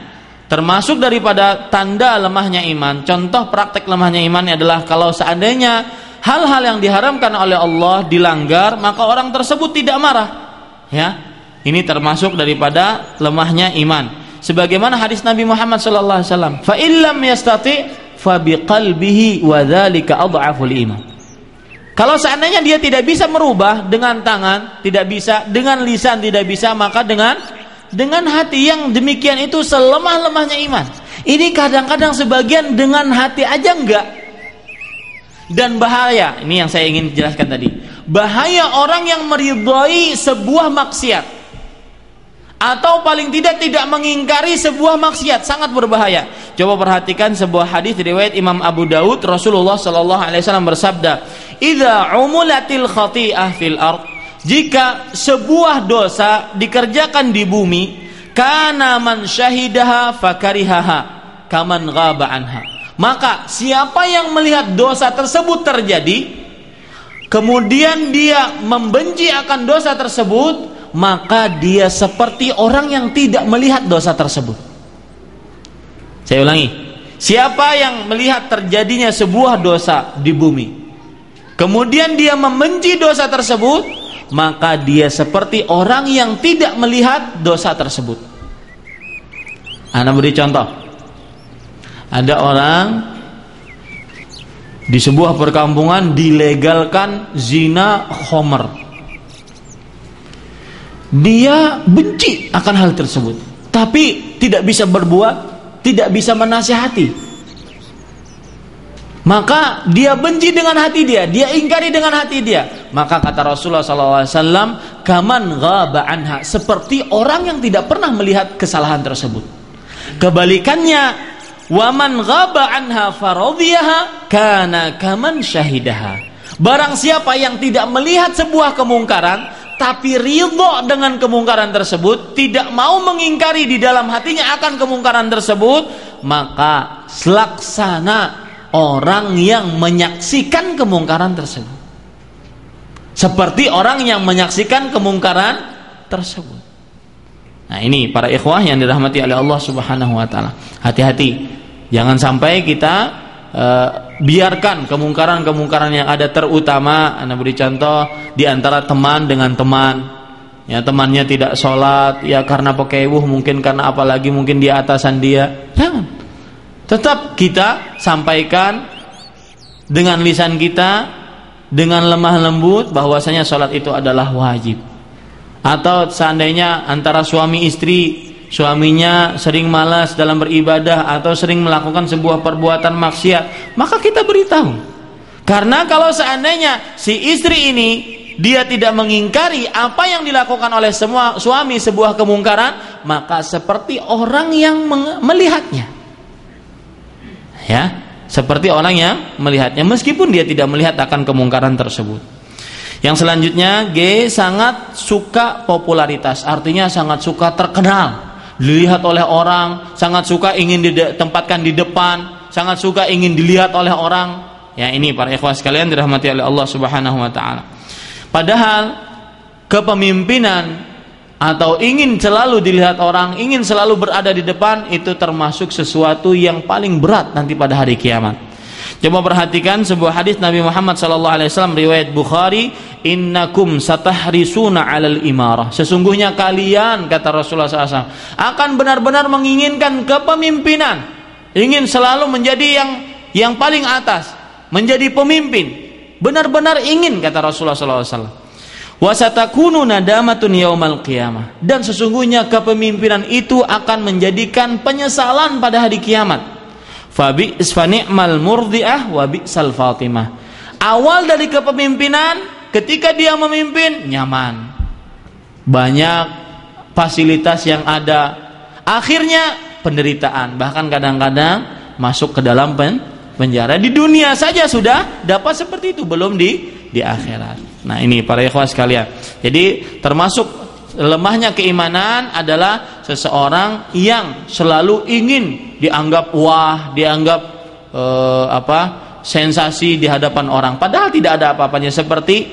[SPEAKER 4] Termasuk daripada tanda lemahnya iman. Contoh praktek lemahnya iman adalah kalau seandainya hal-hal yang diharamkan oleh Allah dilanggar, maka orang tersebut tidak marah, ya. Ini termasuk daripada lemahnya iman. Sebagaimana hadis Nabi Muhammad sallallahu alaihi wasallam, "Fa illam yastati fa biqalbihi wa dzalika adhaful iman." Kalau seandainya dia tidak bisa merubah dengan tangan, tidak bisa, dengan lisan tidak bisa, maka dengan hati, yang demikian itu selemah-lemahnya iman. Ini kadang-kadang sebagian dengan hati aja enggak. Dan bahaya, ini yang saya ingin jelaskan tadi. Bahaya orang yang meridhai sebuah maksiat, atau paling tidak mengingkari sebuah maksiat, sangat berbahaya. Coba perhatikan sebuah hadis riwayat Imam Abu Daud. Rasulullah sallallahu alaihi wasallam bersabda, "Idza umulatil khati'ah fil ard," jika sebuah dosa dikerjakan di bumi, kana man syahidaha fakarihaha kaman ghaba anha, maka siapa yang melihat dosa tersebut terjadi, kemudian dia membenci akan dosa tersebut, maka dia seperti orang yang tidak melihat dosa tersebut. Saya ulangi, siapa yang melihat terjadinya sebuah dosa di bumi, kemudian dia membenci dosa tersebut, maka dia seperti orang yang tidak melihat dosa tersebut. Ana beri contoh. Ada orang di sebuah perkampungan dilegalkan zina khomer. Dia benci akan hal tersebut, tapi tidak bisa berbuat, tidak bisa menasihati. Maka dia benci dengan hati dia ingkari dengan hati dia. maka kata Rasulullah SAW, kaman ghaba anha, seperti orang yang tidak pernah melihat kesalahan tersebut. Kebalikannya, waman ghaba anha faradhiyaha kana kaman syahidaha. Barang siapa yang tidak melihat sebuah kemungkaran tapi ridho dengan kemungkaran tersebut, tidak mau mengingkari di dalam hatinya akan kemungkaran tersebut, maka selaksana orang yang menyaksikan kemungkaran tersebut. Seperti orang yang menyaksikan kemungkaran tersebut. Nah, ini para ikhwah yang dirahmati oleh Allah Subhanahu wa taala. Hati-hati, jangan sampai kita biarkan kemungkaran-kemungkaran yang ada, terutama Anda beri contoh di antara teman dengan teman. Ya, temannya tidak sholat, ya karena pakai mungkin karena apalagi mungkin di atasan dia. Jangan. Tetap kita sampaikan dengan lisan kita, dengan lemah lembut, bahwasanya sholat itu adalah wajib. Atau seandainya antara suami istri, suaminya sering malas dalam beribadah atau sering melakukan sebuah perbuatan maksiat, maka kita beritahu. Karena kalau seandainya si istri ini dia tidak mengingkari apa yang dilakukan oleh semua suami sebuah kemungkaran, maka seperti orang yang melihatnya. Ya, seperti orang yang melihatnya meskipun dia tidak melihat akan kemungkaran tersebut. Yang selanjutnya, G, sangat suka popularitas, artinya sangat suka terkenal, dilihat oleh orang, sangat suka ingin ditempatkan di depan, sangat suka ingin dilihat oleh orang. Ya, ini para ikhwah sekalian dirahmati oleh Allah Subhanahu wa taala. Padahal kepemimpinan atau ingin selalu dilihat orang, ingin selalu berada di depan, itu termasuk sesuatu yang paling berat nanti pada hari kiamat. Coba perhatikan sebuah hadis Nabi Muhammad SAW riwayat Bukhari, innakum satahrisuna 'alal imarah. Sesungguhnya kalian, kata Rasulullah SAW, akan benar-benar menginginkan kepemimpinan, ingin selalu menjadi yang paling atas, menjadi pemimpin, benar-benar ingin, kata Rasulullah SAW. Wasatakunu nadamatun yaumal qiyamah, dan sesungguhnya kepemimpinan itu akan menjadikan penyesalan pada hari kiamat. Fabi'is fa ni'mal murdi'ah wa bi'sal fatimah. Awal dari kepemimpinan, ketika dia memimpin nyaman, banyak fasilitas yang ada, akhirnya penderitaan, bahkan kadang-kadang masuk ke dalam penjara. Di dunia saja sudah dapat seperti itu, belum di akhirat. Nah, ini para ikhwah sekalian. Jadi termasuk lemahnya keimanan adalah seseorang yang selalu ingin dianggap wah, dianggap sensasi di hadapan orang, padahal tidak ada apa-apanya, seperti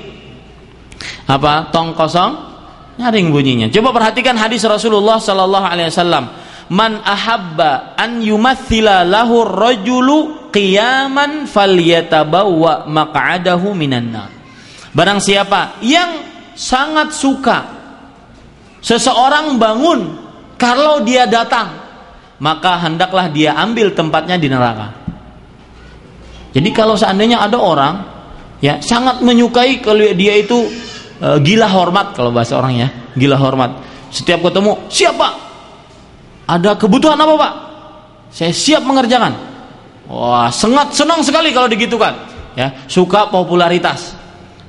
[SPEAKER 4] tong kosong nyaring bunyinya. Coba perhatikan hadis Rasulullah sallallahu alaihi wasallam, man ahabba an yumathila lahu rajulu qiyaman falyatabawwa maq'adahu minan nar. Barang siapa yang sangat suka seseorang bangun kalau dia datang, maka hendaklah dia ambil tempatnya di neraka. Jadi kalau seandainya ada orang ya sangat menyukai kalau dia itu gila hormat, kalau bahasa orangnya gila hormat, setiap ketemu, siapa? Ada kebutuhan apa, Pak? Saya siap mengerjakan. Wah, senang sekali kalau digitukan. Ya, suka popularitas,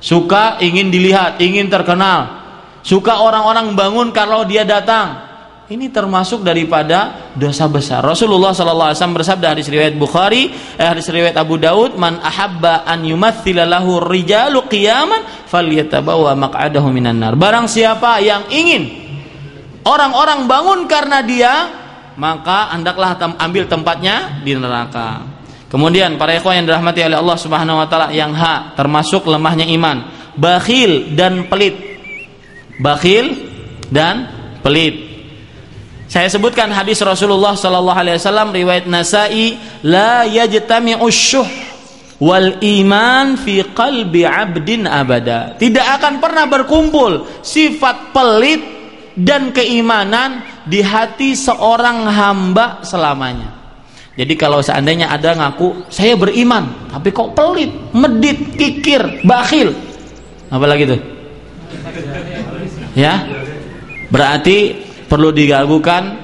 [SPEAKER 4] suka ingin dilihat, ingin terkenal, suka orang-orang bangun kalau dia datang. Ini termasuk daripada dosa besar. Rasulullah SAW bersabda, hadis riwayat Bukhari, hadis riwayat Abu Daud, man ahabba an yumathila lahu rijalu qiyaman falyatabawa maq'adahu minan nar. Barang siapa yang ingin orang-orang bangun karena dia, maka hendaklah ambil tempatnya di neraka. Kemudian para ikhwan yang dirahmati oleh Allah Subhanahu wa taala, yang termasuk lemahnya iman, bakhil dan pelit. Bakhil dan pelit. Saya sebutkan hadis Rasulullah sallallahu alaihi wasallam riwayat Nasa'i, la yajtami'u syuh wal iman fi qalbi 'abdin abada. Tidak akan pernah berkumpul sifat pelit dan keimanan di hati seorang hamba selamanya. Jadi kalau seandainya ada ngaku saya beriman, tapi kok pelit, medit, kikir, bakhil, apa lagi tuh? Ya, berarti perlu diragukan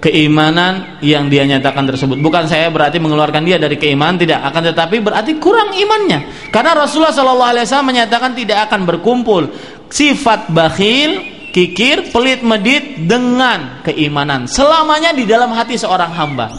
[SPEAKER 4] keimanan yang dia nyatakan tersebut. Bukan saya berarti mengeluarkan dia dari keimanan, tidak, akan tetapi berarti kurang imannya. Karena Rasulullah SAW menyatakan tidak akan berkumpul sifat bakhil, kikir, pelit, medit dengan keimanan selamanya di dalam hati seorang hamba.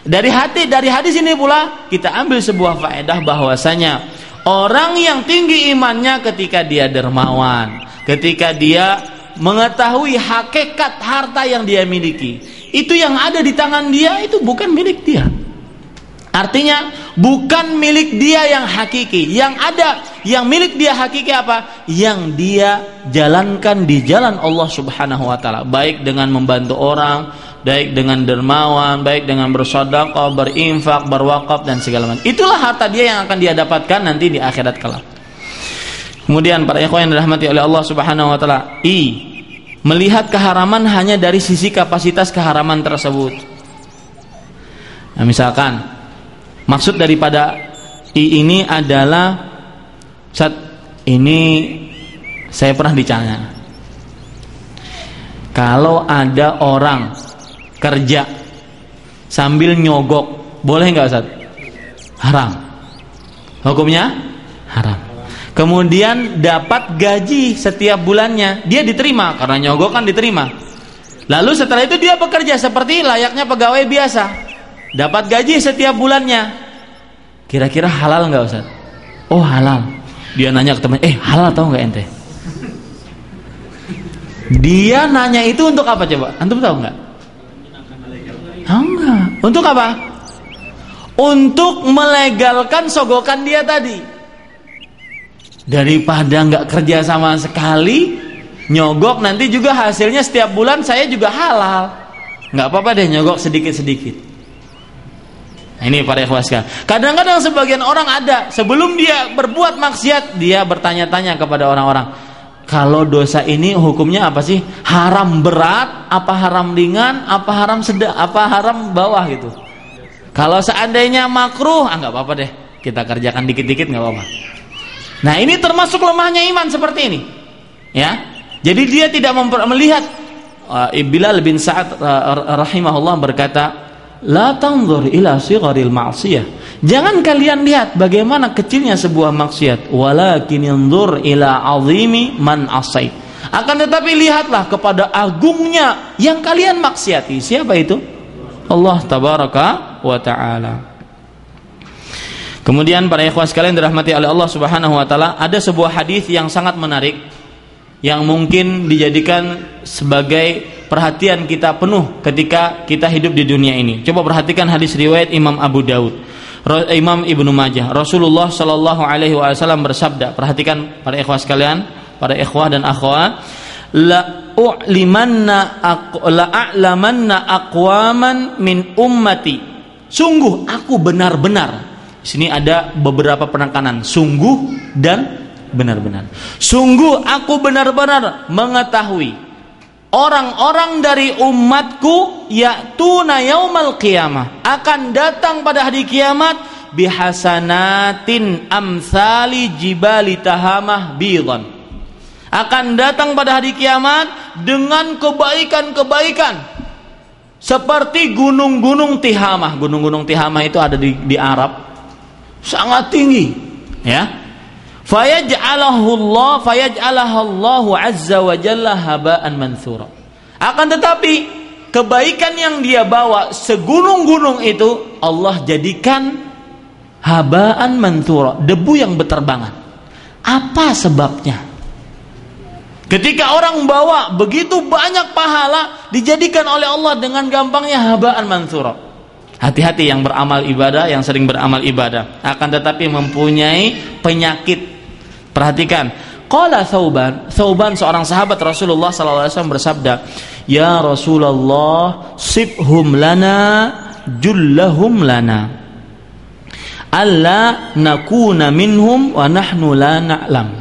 [SPEAKER 4] Dari hadis ini pula kita ambil sebuah faedah bahwasanya orang yang tinggi imannya ketika dia dermawan, ketika dia mengetahui hakikat harta yang dia miliki. Itu yang ada di tangan dia itu bukan milik dia. Artinya bukan milik dia yang hakiki. Yang ada, yang milik dia hakiki apa? Yang dia jalankan di jalan Allah Subhanahu wa taala, baik dengan membantu orang, baik dengan dermawan, baik dengan bersedekah, berinfak, berwakaf dan segala macam. Itulah harta dia yang akan dia dapatkan nanti di akhirat kelak. Kemudian para ikhwan yang dirahmati oleh Allah Subhanahu wa taala, melihat keharaman hanya dari sisi kapasitas keharaman tersebut. Nah, misalkan maksud daripada ini adalah ini saya pernah ditanya, kalau ada orang kerja sambil nyogok boleh nggak Ustaz? Haram. Hukumnya haram. Kemudian dapat gaji setiap bulannya, dia diterima karena nyogok kan diterima. Lalu setelah itu dia bekerja seperti layaknya pegawai biasa, dapat gaji setiap bulannya. Kira-kira halal nggak Ustaz? Oh halal. Dia nanya ke teman, halal tahu nggak ente? Dia nanya itu untuk apa coba? Antum tahu nggak? Tahu nggak? Untuk apa? Untuk melegalkan sogokan dia tadi. Daripada nggak kerja sama sekali, nyogok nanti juga hasilnya setiap bulan saya juga halal. Nggak apa-apa deh nyogok sedikit-sedikit. Nah, ini para ikhwas sekalian. Kadang-kadang sebagian orang ada sebelum dia berbuat maksiat dia bertanya-tanya kepada orang-orang, kalau dosa ini hukumnya apa sih? Haram berat, apa haram ringan, apa haram sedang, apa haram bawah gitu. Kalau seandainya makruh, nggak apa-apa deh kita kerjakan dikit-dikit nggak apa-apa. Nah ini termasuk lemahnya iman seperti ini, ya. Jadi dia tidak melihat. Bilal bin Sa'ad rahimahullah berkata, la tanzur ila sigharil ma'siyah. Jangan kalian lihat bagaimana kecilnya sebuah maksiat, walakin inzur ila azimi man asait. Akan tetapi lihatlah kepada agungnya yang kalian maksiati. Siapa itu? Allah tabaraka wa ta'ala. Kemudian para ikhwan sekalian dirahmati oleh Allah Subhanahu wa taala, ada sebuah hadis yang sangat menarik yang mungkin dijadikan sebagai perhatian kita penuh ketika kita hidup di dunia ini. Coba perhatikan hadis riwayat Imam Abu Daud, Imam Ibnu Majah. Rasulullah sallallahu alaihi wasallam bersabda, perhatikan para ikhwan sekalian, para ikhwah dan akhwat, la'alamanna aqwaman min ummati. Sungguh aku benar-benar. Di sini ada beberapa penekanan, sungguh dan benar-benar. Sungguh aku benar-benar mengetahui orang-orang dari umatku ya'tuna yaumal qiyamah, akan datang pada hari kiamat bihasanatin amsali jibali tahamah bidan. Akan datang pada hari kiamat dengan kebaikan-kebaikan seperti gunung-gunung Tihamah. Gunung-gunung Tihamah itu ada di Arab, sangat tinggi, ya. Fayaj'alahallahu azza wa jalla haba'an mansura. Akan tetapi kebaikan yang dia bawa segunung-gunung itu Allah jadikan haba'an mansura, debu yang berterbangan. Apa sebabnya? Ketika orang bawa begitu banyak pahala dijadikan oleh Allah dengan gampangnya haba'an mansura. Hati-hati yang beramal ibadah, yang sering beramal ibadah, akan tetapi mempunyai penyakit. Perhatikan, qala Thauban seorang sahabat Rasulullah sallallahu alaihi wasallam bersabda, "Ya Rasulullah, sibhum lana jullahum lana alla nakuna minhum wa nahnu la na'lam."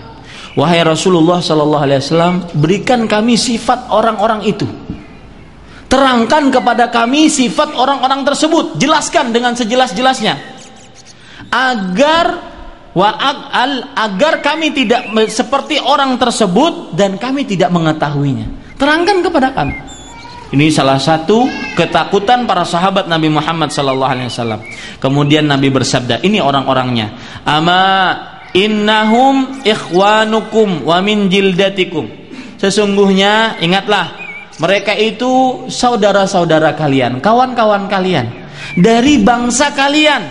[SPEAKER 4] Wahai Rasulullah sallallahu alaihi wasallam, berikan kami sifat orang-orang itu. Terangkan kepada kami sifat orang-orang tersebut, jelaskan dengan sejelas-jelasnya, agar kami tidak seperti orang tersebut dan kami tidak mengetahuinya. Terangkan kepada kami. Ini salah satu ketakutan para sahabat Nabi Muhammad SAW. Kemudian Nabi bersabda, ini orang-orangnya. Ama innahum ikhwanukum wa min jildatikum. Sesungguhnya ingatlah, mereka itu saudara-saudara kalian, kawan-kawan kalian, dari bangsa kalian.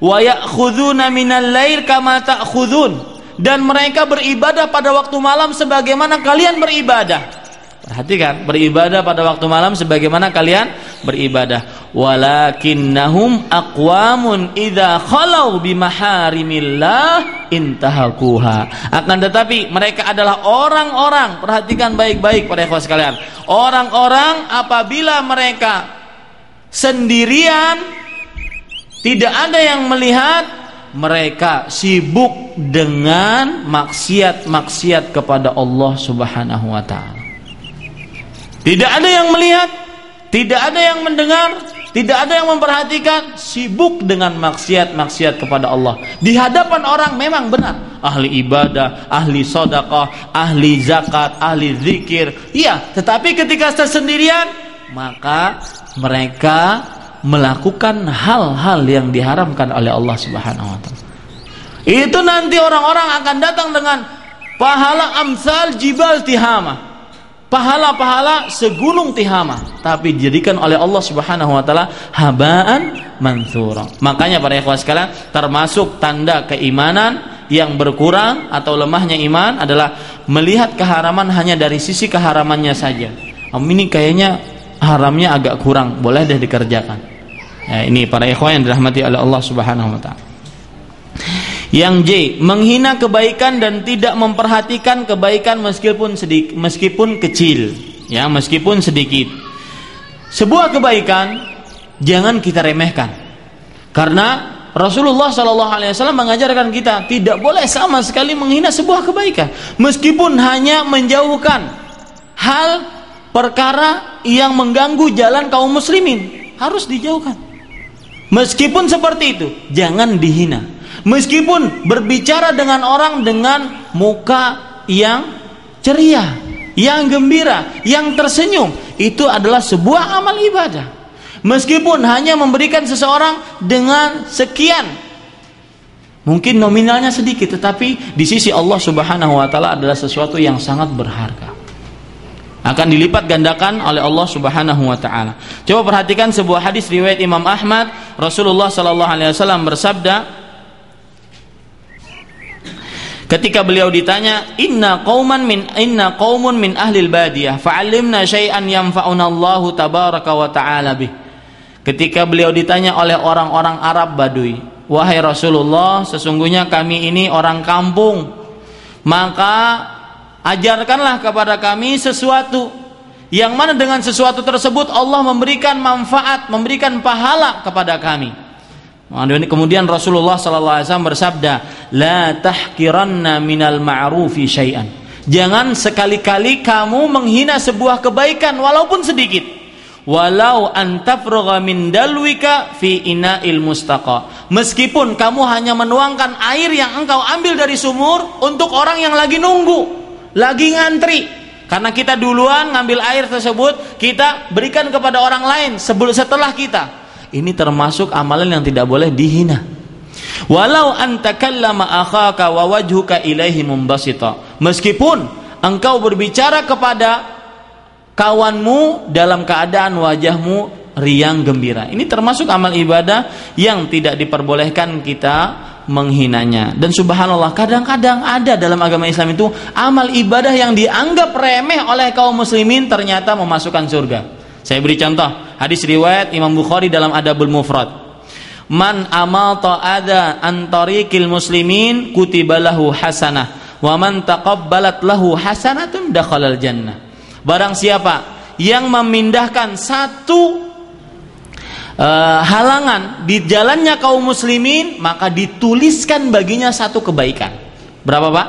[SPEAKER 4] Wa ya'khuduna minal lail kama ta'khudun. Dan mereka beribadah pada waktu malam sebagaimana kalian beribadah. Perhatikan, beribadah pada waktu malam sebagaimana kalian beribadah. Walakinnahum aqwamun idza khalau bimaharimillah intahakuha. Akan tetapi mereka adalah orang-orang, perhatikan baik-baik para ikhwah sekalian. Orang-orang apabila mereka sendirian, tidak ada yang melihat, mereka sibuk dengan maksiat-maksiat kepada Allah Subhanahu wa taala. Tidak ada yang melihat, tidak ada yang mendengar, tidak ada yang memperhatikan, sibuk dengan maksiat-maksiat kepada Allah. Di hadapan orang memang benar, ahli ibadah, ahli sedekah, ahli zakat, ahli zikir. Iya, tetapi ketika sendirian, maka mereka melakukan hal-hal yang diharamkan oleh Allah Subhanahu wa taala. Itu nanti orang-orang akan datang dengan pahala amsal jibal Tihama. Pahala-pahala segunung Tihama, tapi dijadikan oleh Allah Subhanahu wa taala habaan mantsura. Makanya para ikhwah sekalian, termasuk tanda keimanan yang berkurang atau lemahnya iman adalah melihat keharaman hanya dari sisi keharamannya saja. Ini kayaknya haramnya agak kurang, boleh deh dikerjakan. Ya, ini para ikhwah yang dirahmati oleh Allah Subhanahu wa taala. Yang J, menghina kebaikan dan tidak memperhatikan kebaikan meskipun kecil, ya, meskipun sedikit. Sebuah kebaikan jangan kita remehkan. Karena Rasulullah SAW mengajarkan kita tidak boleh sama sekali menghina sebuah kebaikan, meskipun hanya menjauhkan hal perkara yang mengganggu jalan kaum muslimin, harus dijauhkan. Meskipun seperti itu, jangan dihina. Meskipun berbicara dengan orang dengan muka yang ceria, yang gembira, yang tersenyum, itu adalah sebuah amal ibadah. Meskipun hanya memberikan seseorang dengan sekian, mungkin nominalnya sedikit, tetapi di sisi Allah Subhanahu wa taala adalah sesuatu yang sangat berharga, akan dilipat gandakan oleh Allah Subhanahu wa taala. Coba perhatikan sebuah hadis riwayat Imam Ahmad. Rasulullah sallallahu alaihi wasallam bersabda, ketika beliau ditanya, inna qaumun min ahlil badiyah fa'allimna syai'an yanfa'una Allahu tabaraka wa ta'ala bih. Ketika beliau ditanya oleh orang-orang Arab Badui, wahai Rasulullah, sesungguhnya kami ini orang kampung, maka ajarkanlah kepada kami sesuatu yang mana dengan sesuatu tersebut Allah memberikan manfaat, memberikan pahala kepada kami. Kemudian Rasulullah SAW bersabda, la tahkiranna minal ma'rufi syai'an. Jangan sekali-kali kamu menghina sebuah kebaikan walaupun sedikit. Walau antafrugha min dalwika fi ina'il mustaqa. Meskipun kamu hanya menuangkan air yang engkau ambil dari sumur untuk orang yang lagi nunggu, lagi ngantri. Karena kita duluan ngambil air tersebut, kita berikan kepada orang lain setelah kita. Ini termasuk amalan yang tidak boleh dihina. Walau antakallama akhaka wa wajhuka ilaihi mumbasita. Meskipun engkau berbicara kepada kawanmu dalam keadaan wajahmu riang gembira. Ini termasuk amal ibadah yang tidak diperbolehkan kita menghinanya. Dan subhanallah, kadang-kadang ada dalam agama Islam itu amal ibadah yang dianggap remeh oleh kaum muslimin ternyata memasukkan surga. Saya beri contoh, hadis riwayat Imam Bukhari dalam Adabul Mufrad. Man amata adha an tariqil muslimin kutibalahu hasanah wa man taqabbalat lahu hasanatun dakhalal jannah. Barang siapa yang memindahkan satu halangan di jalannya kaum muslimin, maka dituliskan baginya satu kebaikan. Berapa, Pak?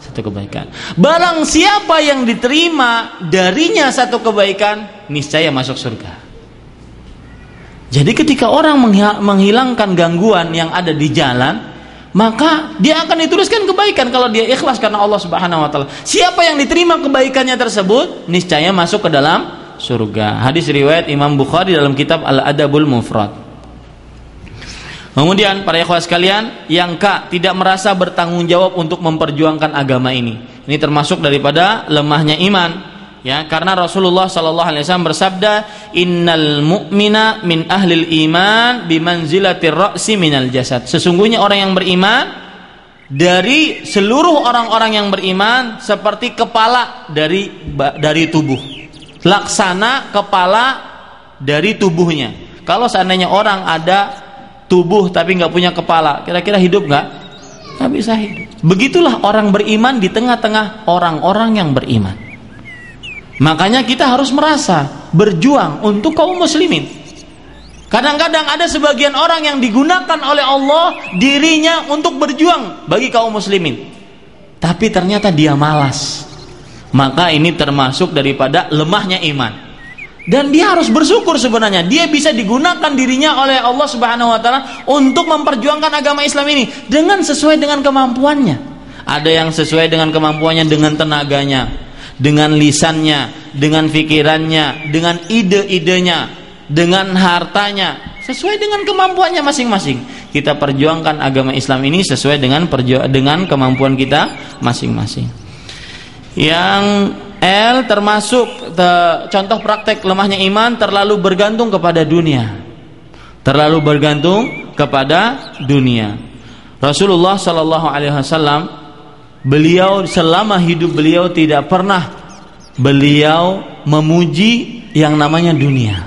[SPEAKER 4] Satu kebaikan. Barang siapa yang diterima darinya satu kebaikan, niscaya masuk surga. Jadi ketika orang menghilangkan gangguan yang ada di jalan, maka dia akan dituliskan kebaikan kalau dia ikhlas karena Allah Subhanahu wa taala. Siapa yang diterima kebaikannya tersebut, niscaya masuk ke dalam surga. Hadis riwayat Imam Bukhari dalam kitab Al-Adabul Mufrad. Kemudian para ikhwah sekalian, yang tidak merasa bertanggung jawab untuk memperjuangkan agama ini. Ini termasuk daripada lemahnya iman, ya, karena Rasulullah sallallahu alaihi wasallam bersabda, "Innal mu'mina min ahlil iman bimanzilatir ra'si minal jasad." Sesungguhnya orang yang beriman dari seluruh orang-orang yang beriman seperti kepala dari tubuh. Laksana kepala dari tubuhnya. Kalau seandainya orang ada tubuh tapi nggak punya kepala, kira-kira hidup nggak? Nggak bisa hidup. Begitulah orang beriman di tengah-tengah orang-orang yang beriman. Makanya kita harus merasa berjuang untuk kaum muslimin. Kadang-kadang ada sebagian orang yang digunakan oleh Allah dirinya untuk berjuang bagi kaum muslimin, tapi ternyata dia malas. Maka ini termasuk daripada lemahnya iman. Dan dia harus bersyukur sebenarnya dia bisa digunakan dirinya oleh Allah Subhanahu wa taala untuk memperjuangkan agama Islam ini dengan sesuai dengan kemampuannya. Ada yang sesuai dengan kemampuannya dengan tenaganya, dengan lisannya, dengan pikirannya, dengan ide-idenya, dengan hartanya, sesuai dengan kemampuannya masing-masing. Kita perjuangkan agama Islam ini sesuai dengan kemampuan kita masing-masing. Yang termasuk contoh praktek lemahnya iman, terlalu bergantung kepada dunia. Terlalu bergantung kepada dunia. Rasulullah sallallahu alaihi wasallam, beliau selama hidup beliau tidak pernah beliau memuji yang namanya dunia.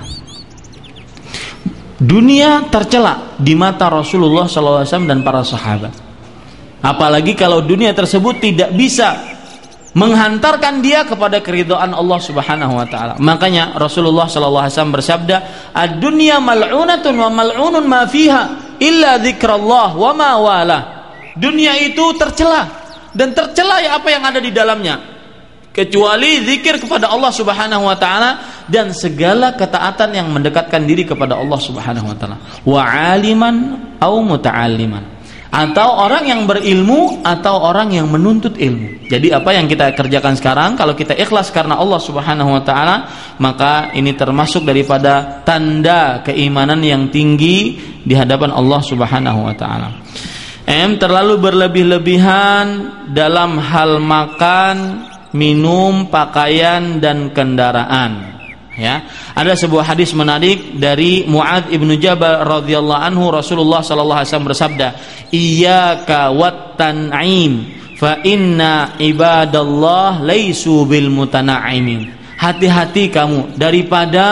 [SPEAKER 4] Dunia tercela di mata Rasulullah sallallahu alaihi wasallam dan para sahabat. Apalagi kalau dunia tersebut tidak bisa menghantarkan dia kepada keridhaan Allah Subhanahu wa taala. Makanya Rasulullah sallallahu alaihi wasallam bersabda, "Ad-dunya mal'unatun wa mal'unun ma fiha illa dzikrullah wa ma wala." Dunia itu tercela dan tercela ya apa yang ada di dalamnya, kecuali zikir kepada Allah Subhanahu wa taala dan segala ketaatan yang mendekatkan diri kepada Allah Subhanahu wa taala. Wa 'aliman au muta'alliman. Atau orang yang berilmu atau orang yang menuntut ilmu. Jadi apa yang kita kerjakan sekarang, kalau kita ikhlas karena Allah Subhanahu wa taala, maka ini termasuk daripada tanda keimanan yang tinggi di hadapan Allah Subhanahu wa taala. Terlalu berlebih-lebihan dalam hal makan, minum, pakaian dan kendaraan. Ya, ada sebuah hadis menarik dari Mu'adz ibnu Jabal radhiyallahu anhu. Rasulullah sallallahu alaihi wasallam bersabda, "Iyyaka wat tan'im fa inna ibadallah laisu bil mutanaimin." Hati-hati kamu daripada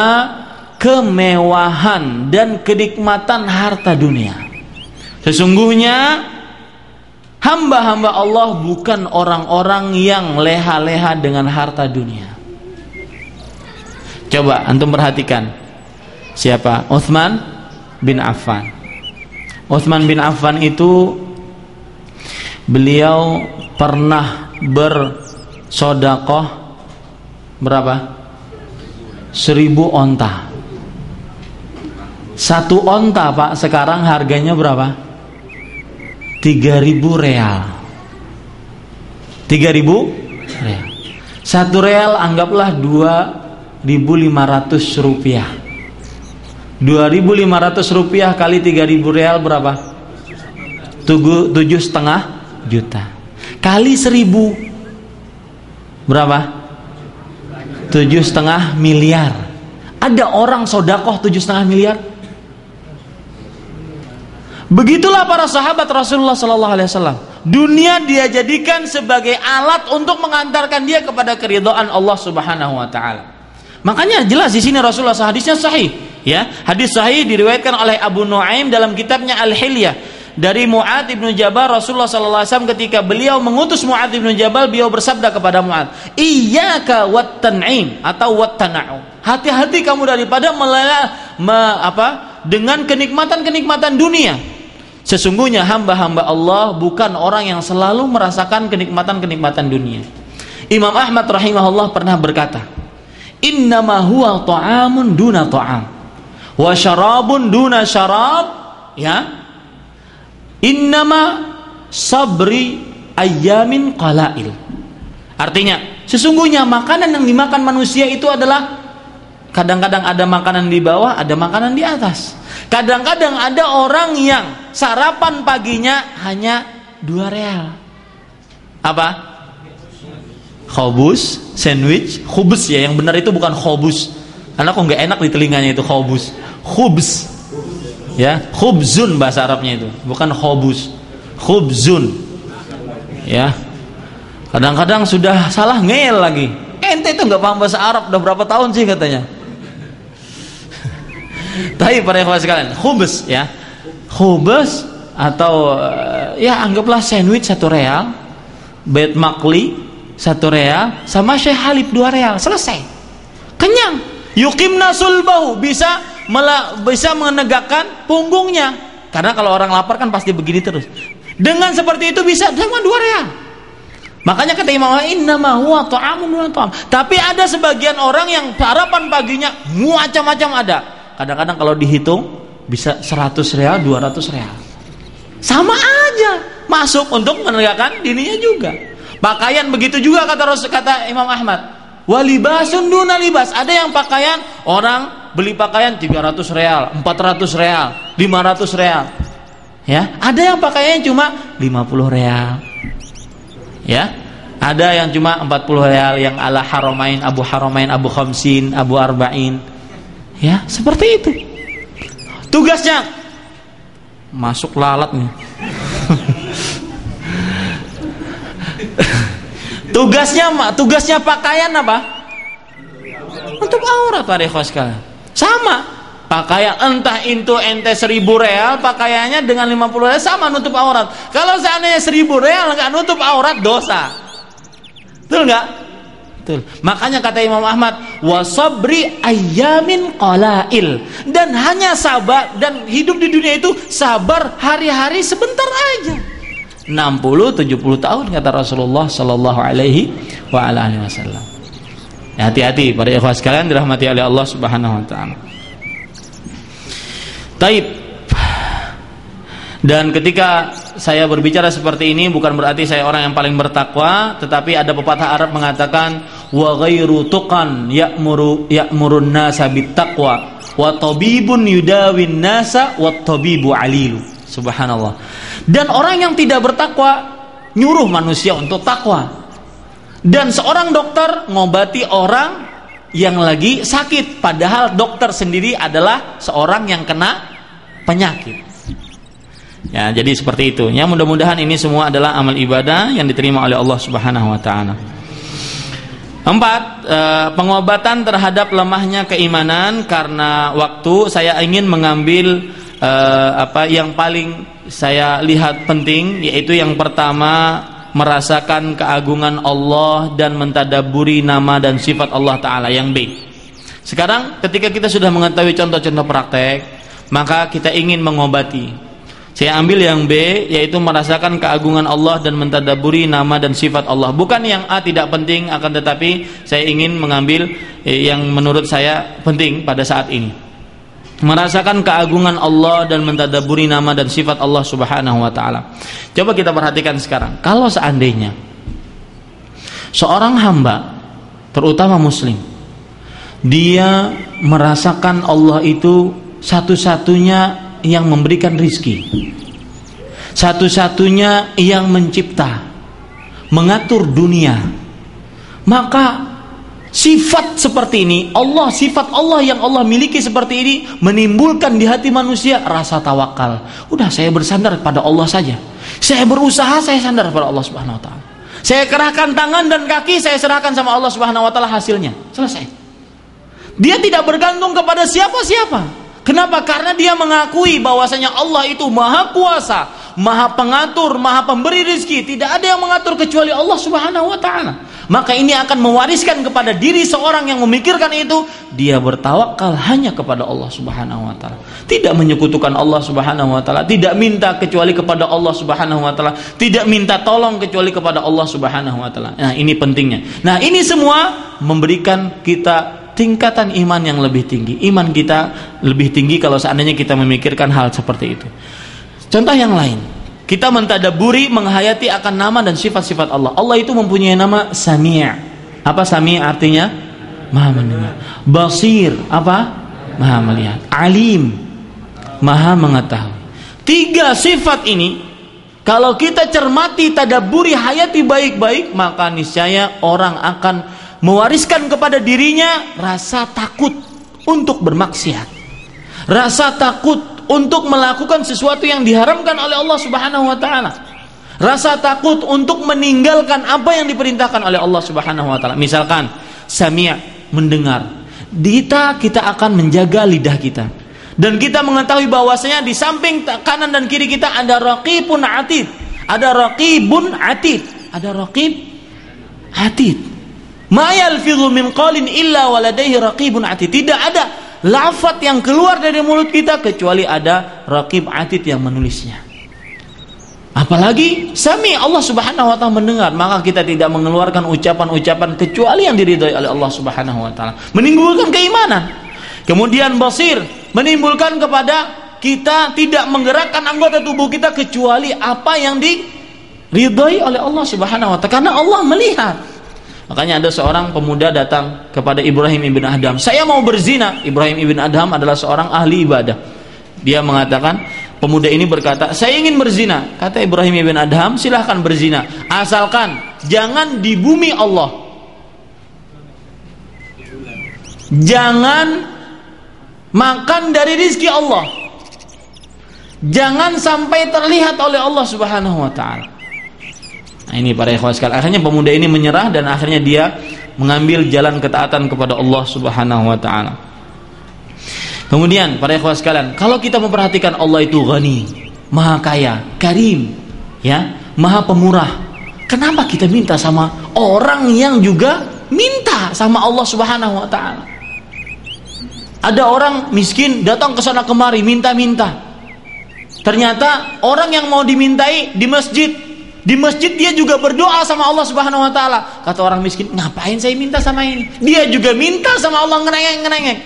[SPEAKER 4] kemewahan dan kenikmatan harta dunia. Sesungguhnya hamba-hamba Allah bukan orang-orang yang leha-leha dengan harta dunia. Coba antum perhatikan siapa? Utsman bin Affan. Utsman bin Affan itu beliau pernah bersedekah berapa? 1000 onta. Satu onta Pak sekarang harganya berapa? 3.000 real. 3.000 real. 1 real anggaplah 2.500 rupiah. 2.500 rupiah kali 3.000 real berapa? 7,5 juta. Kali 1.000 berapa? 7,5 miliar. Ada orang sodakoh 7,5 miliar? Begitulah para sahabat Rasulullah sallallahu alaihi wasallam. Dunia dia jadikan sebagai alat untuk mengantarkan dia kepada keridhaan Allah Subhanahu wa taala. Makanya jelas di sini Rasulullah, hadisnya sahih, ya. Hadis sahih diriwayatkan oleh Abu Nuaim dalam kitabnya Al-Hilyah dari Mu'adz ibnu Jabal. Rasulullah sallallahu alaihi wasallam ketika beliau mengutus Mu'adz ibnu Jabal, beliau bersabda kepada Mu'adz, "Iyyaka wat tan'im atau wat tana'u." Hati-hati kamu daripada dengan kenikmatan-kenikmatan dunia. Sesungguhnya hamba-hamba Allah bukan orang yang selalu merasakan kenikmatan-kenikmatan dunia. Imam Ahmad rahimahullah pernah berkata, "Innama huwa ta'amun duna ta'am wa syarabun duna syarab." Ya. Innama sabri ayyamin qalail. Artinya, sesungguhnya makanan yang dimakan manusia itu adalah Kadang-kadang ada makanan di bawah, ada makanan di atas. Kadang-kadang ada orang yang sarapan paginya hanya 2 real. Apa? Khobus, sandwich, khubus ya, yang benar itu bukan khobus. Karena kok nggak enak di telinganya itu khobus. Khubs. Ya, khubzun bahasa Arabnya itu, bukan khobus. Khubzun. Ya. Kadang-kadang sudah salah ngel lagi. Ente itu nggak paham bahasa Arab, udah berapa tahun sih katanya. Tapi para ikhwan sekalian, khubus ya, khubus atau ya anggaplah sandwich 1 real, bet makli 1 real, sama syekh halib 2 real, selesai, kenyang. Yuqimna sulbahu, bisa menegakkan punggungnya, karena kalau orang lapar kan pasti begini terus. Dengan seperti itu bisa cuma 2 real. Makanya kata Imam innama huwa ta'amun wa ta'am. Tapi ada sebagian orang yang sarapan paginya macam-macam ada. Kadang-kadang kalau dihitung bisa 100 real, 200 real. Sama aja, masuk untuk menegakkan dirinya juga. Pakaian begitu juga kata Imam Ahmad. Walibasun duna libas. Ada yang pakaian, orang beli pakaian 300 real, 400 real, 500 real. Ya, ada yang pakaiannya cuma 50 real. Ya. Ada yang cuma 40 real, yang ala Haramain, Abu Khamsin, Abu Arba'in. Ya, seperti itu. Tugasnya masuk lalat nih. Tugasnya pakaian apa? Untuk aurat para ikhwan sekalian. Sama. Pakaian entah itu ente 1000 real, pakaiannya dengan 50 real sama nutup aurat. Kalau seandainya 1000 real enggak nutup aurat, dosa. Betul enggak? Betul. Makanya kata Imam Ahmad, wasabri ayyamin qalail, dan hanya sabar, dan hidup di dunia itu sabar hari-hari sebentar aja. 60-70 tahun kata Rasulullah sallallahu alaihi wasallam. Hati-hati para ikhwah sekalian dirahmati oleh Allah Subhanahu wa taala. Taib. Dan ketika saya berbicara seperti ini bukan berarti saya orang yang paling bertakwa, tetapi ada pepatah Arab mengatakan wa ghairu tuqan ya'murun nasa bittaqwa wa tabibun yudawin nasa wat tabibu alilu. Subhanallah. Dan orang yang tidak bertakwa nyuruh manusia untuk takwa. Dan seorang dokter ngobati orang yang lagi sakit, padahal dokter sendiri adalah seorang yang kena penyakit. Ya, jadi seperti itu. Ya, mudah-mudahan ini semua adalah amal ibadah yang diterima oleh Allah Subhanahu wa taala. 4. Pengobatan terhadap lemahnya keimanan. Karena waktu, saya ingin mengambil yang paling saya lihat penting, yaitu yang pertama, merasakan keagungan Allah dan mentadabburi nama dan sifat Allah taala. Yang B. Sekarang ketika kita sudah mengetahui contoh-contoh praktek, maka kita ingin mengobati. Saya ambil yang B, yaitu merasakan keagungan Allah dan mentadabburi nama dan sifat Allah. Bukan yang A tidak penting, akan tetapi saya ingin mengambil yang menurut saya penting pada saat ini. Merasakan keagungan Allah dan mentadabburi nama dan sifat Allah Subhanahu wa taala. Coba kita perhatikan sekarang. Kalau seandainya seorang hamba, terutama muslim, dia merasakan Allah itu satu-satunya yang memberikan rizki, satu-satunya yang mencipta, mengatur dunia, maka sifat seperti ini, sifat Allah yang Allah miliki seperti ini menimbulkan di hati manusia rasa tawakal. Udah, saya bersandar pada Allah saja. Saya berusaha, saya sandar pada Allah Subhanahu wa taala. Saya kerahkan tangan dan kaki, saya serahkan sama Allah Subhanahu wa taala, hasilnya selesai. Dia tidak bergantung kepada siapa-siapa. Kenapa? Karena dia mengakui bahwasanya Allah itu maha kuasa, maha pengatur, maha pemberi rezeki. Tidak ada yang mengatur kecuali Allah Subhanahu wa taala. Maka ini akan mewariskan kepada diri seorang yang memikirkan itu, dia bertawakal hanya kepada Allah Subhanahu wa taala. Tidak menyekutukan Allah Subhanahu wa taala, tidak minta kecuali kepada Allah Subhanahu wa taala, tidak minta tolong kecuali kepada Allah Subhanahu wa taala. Nah, ini pentingnya. Nah, ini semua memberikan kita tingkatan iman yang lebih tinggi. Iman kita lebih tinggi kalau seandainya kita memikirkan hal seperti itu. Contoh yang lain, kita mentadabburi, menghayati akan nama dan sifat-sifat Allah. Allah itu mempunyai nama Sami'. Apa Sami' artinya? Maha mendengar. Basir, apa? Maha melihat. Alim, Maha mengetahui. 3 sifat ini kalau kita cermati, tadabburi, hayati baik-baik, maka niscaya orang akan mewariskan kepada dirinya rasa takut untuk bermaksiat, rasa takut untuk melakukan sesuatu yang diharamkan oleh Allah Subhanahu wa taala, rasa takut untuk meninggalkan apa yang diperintahkan oleh Allah Subhanahu wa taala. Misalkan sami', mendengar, kita akan menjaga lidah kita. Dan kita mengetahui bahwasanya di samping kanan dan kiri kita ada raqibun atid. Ada raqibun atid. Ada raqib atid. Ma yalfidhu min qalin illa waladaihi raqibun atid. Tidak ada lafaz yang keluar dari mulut kita kecuali ada raqib atid yang menulisnya. Apalagi sami, Allah Subhanahu wa taala mendengar, maka kita tidak mengeluarkan ucapan-ucapan kecuali yang diridhai oleh Allah Subhanahu wa taala. Menimbulkan keimanan. Kemudian basir, menimbulkan kepada kita tidak menggerakkan anggota tubuh kita kecuali apa yang diridhai oleh Allah Subhanahu wa taala, karena Allah melihat. Makanya ada seorang pemuda datang kepada Ibrahim ibn Adham, saya mau berzina. Ibrahim ibn Adham adalah seorang ahli ibadah. Dia mengatakan, pemuda ini berkata, saya ingin berzina. Kata Ibrahim ibn Adham, silahkan berzina, asalkan jangan di bumi Allah, jangan makan dari rizki Allah, jangan sampai terlihat oleh Allah Subhanahu wa taala. Nah, ini para ikhwan sekalian, akhirnya pemuda ini menyerah dan akhirnya dia mengambil jalan ketaatan kepada Allah Subhanahu wa taala. Kemudian para ikhwan sekalian, kalau kita memperhatikan Allah itu Ghani, Maha Kaya, Karim, ya, Maha Pemurah. Kenapa kita minta sama orang yang juga minta sama Allah Subhanahu wa taala? Ada orang miskin datang ke sana kemari minta-minta. Ternyata orang yang mau dimintai di masjid dia juga berdoa sama Allah Subhanahu wa taala. Kata orang miskin, ngapain saya minta sama ini? Dia juga minta sama Allah, ngerengek.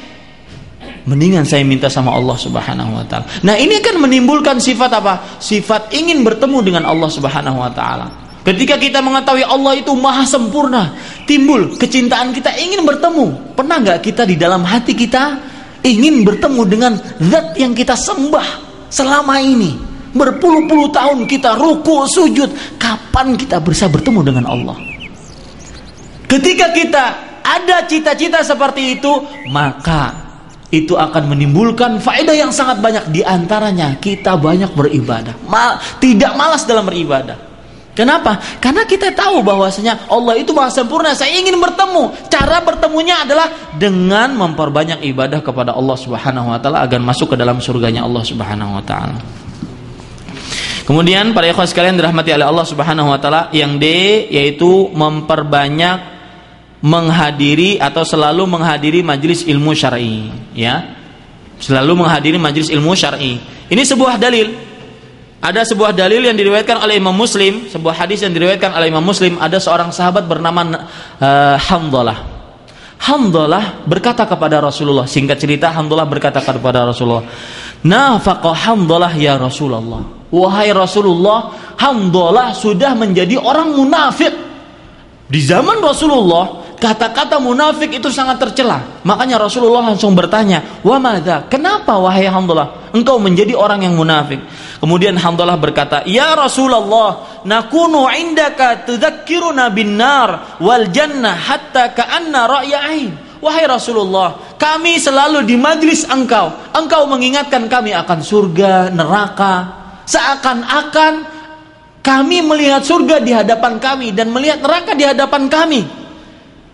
[SPEAKER 4] Mendingan saya minta sama Allah Subhanahu wa taala. Nah, ini kan menimbulkan sifat apa? Sifat ingin bertemu dengan Allah Subhanahu wa taala. Ketika kita mengetahui Allah itu maha sempurna, timbul kecintaan kita ingin bertemu. Pernah nggak kita di dalam hati kita ingin bertemu dengan zat yang kita sembah selama ini? Berpuluh-puluh tahun kita ruku, sujud. Kapan kita bisa bertemu dengan Allah? Ketika kita ada cita-cita seperti itu, maka itu akan menimbulkan faedah yang sangat banyak. Di antaranya kita banyak beribadah, tidak malas dalam beribadah. Kenapa? Karena kita tahu bahwasanya Allah itu maha sempurna. Saya ingin bertemu. Cara bertemunya adalah dengan memperbanyak ibadah kepada Allah Subhanahu wa taala agar masuk ke dalam surganya Allah Subhanahu wa taala. Kemudian para ikhwan sekalian dirahmati oleh Allah Subhanahu wa taala, yang D yaitu memperbanyak menghadiri atau selalu menghadiri majelis ilmu syar'i, ya. Selalu menghadiri majelis ilmu syar'i. Ini sebuah dalil. Ada sebuah dalil yang diriwayatkan oleh Imam Muslim, sebuah hadis yang diriwayatkan oleh Imam Muslim. Ada seorang sahabat bernama Hamdalah. Hamdalah berkata kepada Rasulullah, singkat cerita Hamdalah berkata kepada Rasulullah, "Nafaqa Hamdalah ya Rasulullah." Wahai Rasulullah, Hamdalah sudah menjadi orang munafik. Di zaman Rasulullah, kata-kata munafik itu sangat tercela. Makanya Rasulullah langsung bertanya, "Wa madza? Kenapa wahai Hamdalah engkau menjadi orang yang munafik?" Kemudian Hamdalah berkata, "Ya Rasulullah, nakunu indaka tudzakkiruna bin nar wal jannah hatta ka'anna ra'ya ain." Wahai Rasulullah, kami selalu di majlis engkau mengingatkan kami akan surga, neraka, seakan-akan kami melihat surga di hadapan kami dan melihat neraka di hadapan kami.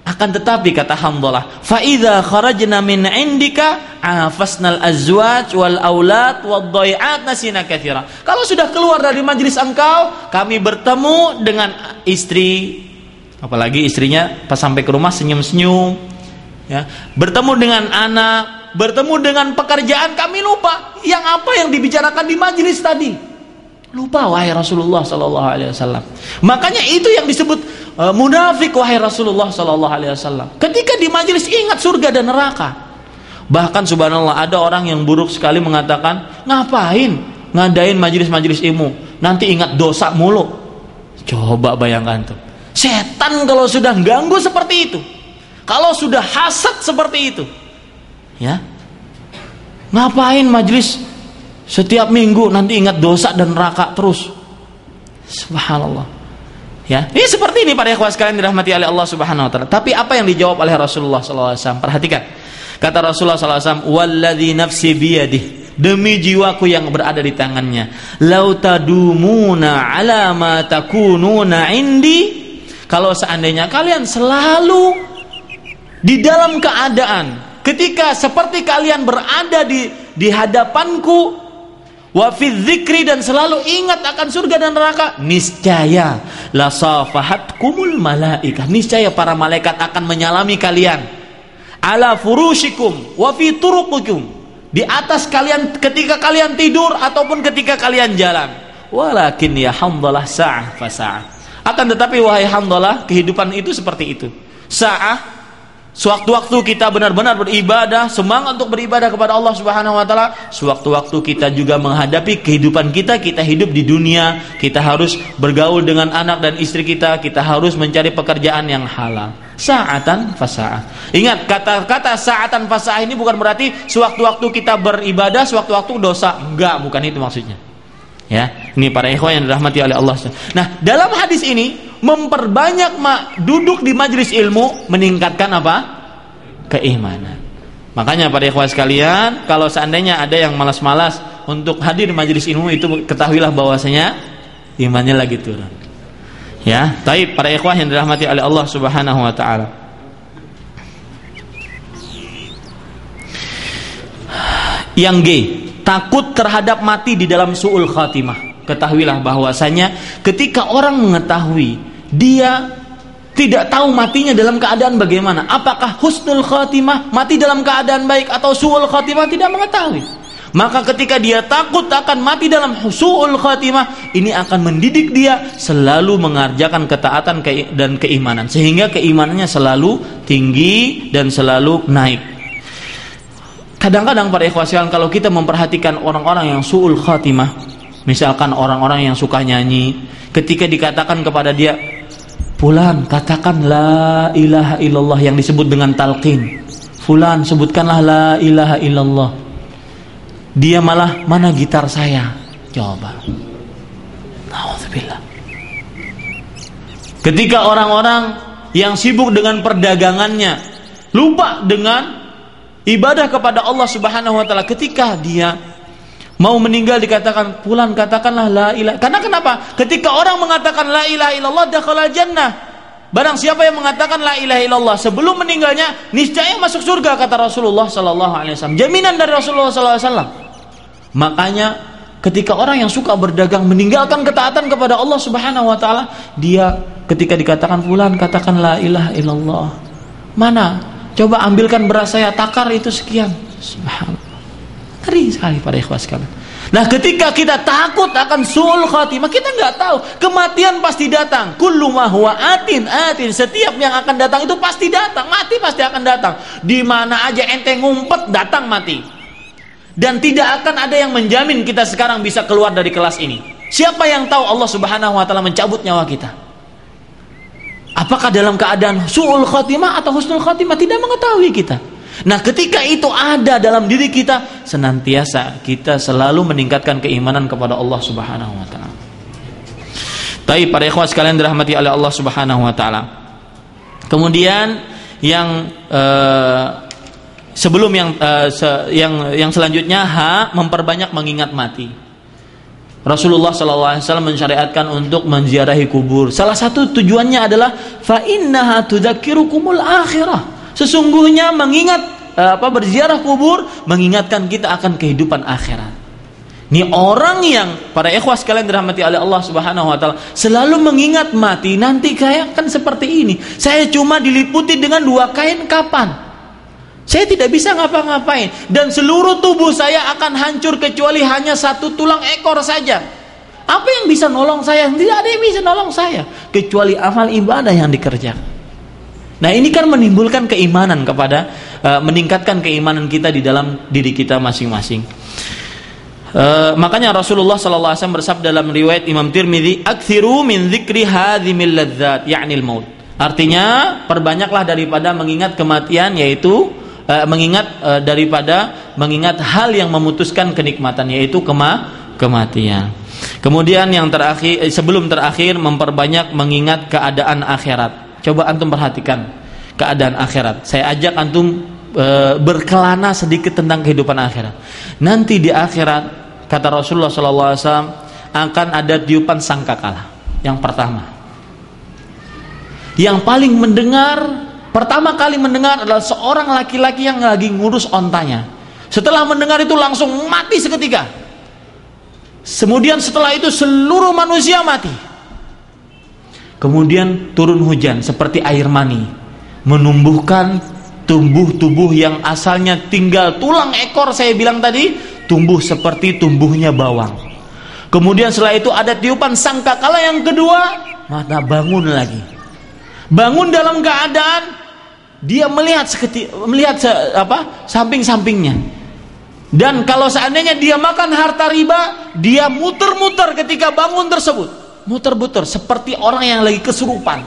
[SPEAKER 4] Akan tetapi kata Hamdalah, fa idza kharajna min indika afasnal azwaj wal aulad wad dhai'at nasina katsira. Kalau sudah keluar dari majelis engkau, kami bertemu dengan istri, apalagi istrinya pas sampai ke rumah senyum-senyum, ya. Bertemu dengan anak, bertemu dengan pekerjaan, kami lupa yang apa yang dibicarakan di majelis tadi. Lupa wahai Rasulullah sallallahu alaihi wasallam. Makanya itu yang disebut munafik wahai Rasulullah sallallahu alaihi wasallam. Ketika di majelis ingat surga dan neraka. Bahkan subhanallah ada orang yang buruk sekali mengatakan, "Ngapain ngadain majelis-majelis ilmu? Nanti ingat dosa mulu." Coba bayangkan tuh. Setan kalau sudah ganggu seperti itu. Kalau sudah hasad seperti itu, ya, ngapain majlis setiap minggu nanti ingat dosa dan neraka terus? Subhanallah. Ya, ini seperti ini para ikhwah sekalian dirahmati oleh Allah Subhanahu wa taala. Tapi apa yang dijawab oleh Rasulullah sallallahu alaihi wasallam? Perhatikan. Kata Rasulullah sallallahu alaihi wasallam, "Walladzi nafsi biyadihi." Demi jiwaku yang berada di tangannya, "Lau tadumuna ala ma takununa indi." Kalau seandainya kalian selalu di dalam keadaan ketika seperti kalian berada di hadapanku, wa fi dzikri, dan selalu ingat akan surga dan neraka, niscaya la safahatkumul malaikah, niscaya para malaikat akan menyalami kalian, ala furushikum wa fi turuqikum, di atas kalian ketika kalian tidur ataupun ketika kalian jalan. Walakin ya hamdalah sa'ah fa sa'ah. Akan tetapi wahai hamdalah, kehidupan itu seperti itu. Sa'ah, sewaktu-waktu kita benar-benar beribadah, semangat untuk beribadah kepada Allah Subhanahu wa taala. Sewaktu-waktu kita juga menghadapi kehidupan kita hidup di dunia, kita harus bergaul dengan anak dan istri kita harus mencari pekerjaan yang halal. Sa'atan fasa'ah. Ingat, kata sa'atan fasa'ah ini bukan berarti sewaktu-waktu kita beribadah, sewaktu-waktu dosa. Enggak, bukan itu maksudnya. Ya, ini para ikhwan yang dirahmati oleh Allah. Nah, dalam hadis ini memperbanyak duduk di majelis ilmu meningkatkan apa? Keimanan. Makanya para ikhwan sekalian, kalau seandainya ada yang malas-malas untuk hadir di majelis ilmu, itu ketahuilah bahwasanya imannya lagi turun. Ya, taib para ikhwah yang dirahmati oleh Allah Subhanahu wa taala. Yang G, takut terhadap mati di dalam su'ul khatimah. Ketahuilah bahwasanya ketika orang mengetahui dia tidak tahu matinya dalam keadaan bagaimana, apakah husnul khatimah, mati dalam keadaan baik, atau su'ul khatimah, tidak mengetahui. Maka ketika dia takut akan mati dalam su'ul khatimah, ini akan mendidik dia selalu mengerjakan ketaatan dan keimanan, sehingga keimanannya selalu tinggi dan selalu naik. Kadang-kadang para ikhwah sekalian, kalau kita memperhatikan orang-orang yang su'ul khatimah, misalkan orang-orang yang suka nyanyi, ketika dikatakan kepada dia, "Fulan, katakan la ilaha illallah," yang disebut dengan talqin. "Fulan, sebutkanlah la ilaha illallah." Dia malah, "Mana gitar saya?" Coba. Nauzubillah. Ketika orang-orang yang sibuk dengan perdagangannya lupa dengan ibadah kepada Allah Subhanahu wa taala, ketika dia mau meninggal dikatakan, "Fulan, katakanlah la ilaha." Karena kenapa? Ketika orang mengatakan la ilaha illallah, dakhala jannah. Barang siapa yang mengatakan la ilaha illallah sebelum meninggalnya, niscaya masuk surga, kata Rasulullah sallallahu alaihi wasallam. Jaminan dari Rasulullah sallallahu alaihi wasallam. Makanya ketika orang yang suka berdagang meninggalkan ketaatan kepada Allah Subhanahu wa taala, dia ketika dikatakan, "Fulan, katakan la ilaha illallah." Mana? Coba ambilkan beras saya, takar itu sekian. Subhanallah. Ngeri sekali para ikhwah sekalian. Nah, ketika kita takut akan su'ul khatimah, kita nggak tahu kematian pasti datang. Kullu ma huwa atin. Setiap yang akan datang itu pasti datang. Mati pasti akan datang. Di mana aja ente ngumpet, datang mati. Dan tidak akan ada yang menjamin kita sekarang bisa keluar dari kelas ini. Siapa yang tahu Allah Subhanahu wa taala mencabut nyawa kita? Apakah dalam keadaan su'ul khatimah atau husnul khatimah? Tidak mengetahui kita. Nah, ketika itu ada dalam diri kita, senantiasa kita selalu meningkatkan keimanan kepada Allah Subhanahu wa taala. Baik, para ikhwah sekalian dirahmati oleh Allah Subhanahu wa taala. Kemudian yang sebelum yang selanjutnya, memperbanyak mengingat mati. Rasulullah SAW mensyariatkan untuk menziarahi kubur. Salah satu tujuannya adalah fa innaha tudzakirukumul akhirah. Sesungguhnya berziarah kubur mengingatkan kita akan kehidupan akhirat. Ini orang yang para ikhwah sekalian dirahmati oleh Allah Subhanahu wa taala selalu mengingat mati. Nanti kayak kan seperti ini. Saya cuma diliputi dengan 2 kain kapan. Saya tidak bisa ngapa-ngapain, dan seluruh tubuh saya akan hancur kecuali hanya 1 tulang ekor saja. Apa yang bisa nolong saya? Tidak ada yang bisa nolong saya kecuali amal ibadah yang dikerjakan. Nah, ini kan menimbulkan keimanan meningkatkan keimanan kita di dalam diri kita masing-masing. Makanya Rasulullah sallallahu alaihi wasallam bersabda dalam riwayat Imam Tirmidzi, "Aktsiru min dzikri hadzimil ladzat," yakni al-maut. Artinya perbanyaklah daripada mengingat kematian, yaitu daripada mengingat hal yang memutuskan kenikmatan, yaitu kematian. Kemudian yang terakhir, sebelum terakhir, memperbanyak mengingat keadaan akhirat. Coba antum perhatikan keadaan akhirat. Saya ajak antum berkelana sedikit tentang kehidupan akhirat. Nanti di akhirat, kata Rasulullah SAW, akan ada tiupan sangkakala. Yang pertama, yang paling pertama kali mendengar adalah seorang laki-laki yang lagi ngurus ontanya. Setelah mendengar itu langsung mati seketika. Kemudian setelah itu seluruh manusia mati. Kemudian turun hujan seperti air mani, menumbuhkan tubuh yang asalnya tinggal tulang ekor, saya bilang tadi, tumbuh seperti tumbuhnya bawang. Kemudian setelah itu ada tiupan sangkakala yang kedua, mata bangun lagi. Bangun dalam keadaan dia melihat samping-sampingnya. Dan kalau seandainya dia makan harta riba, dia muter-muter ketika bangun tersebut. Muter-muter seperti orang yang lagi kesurupan.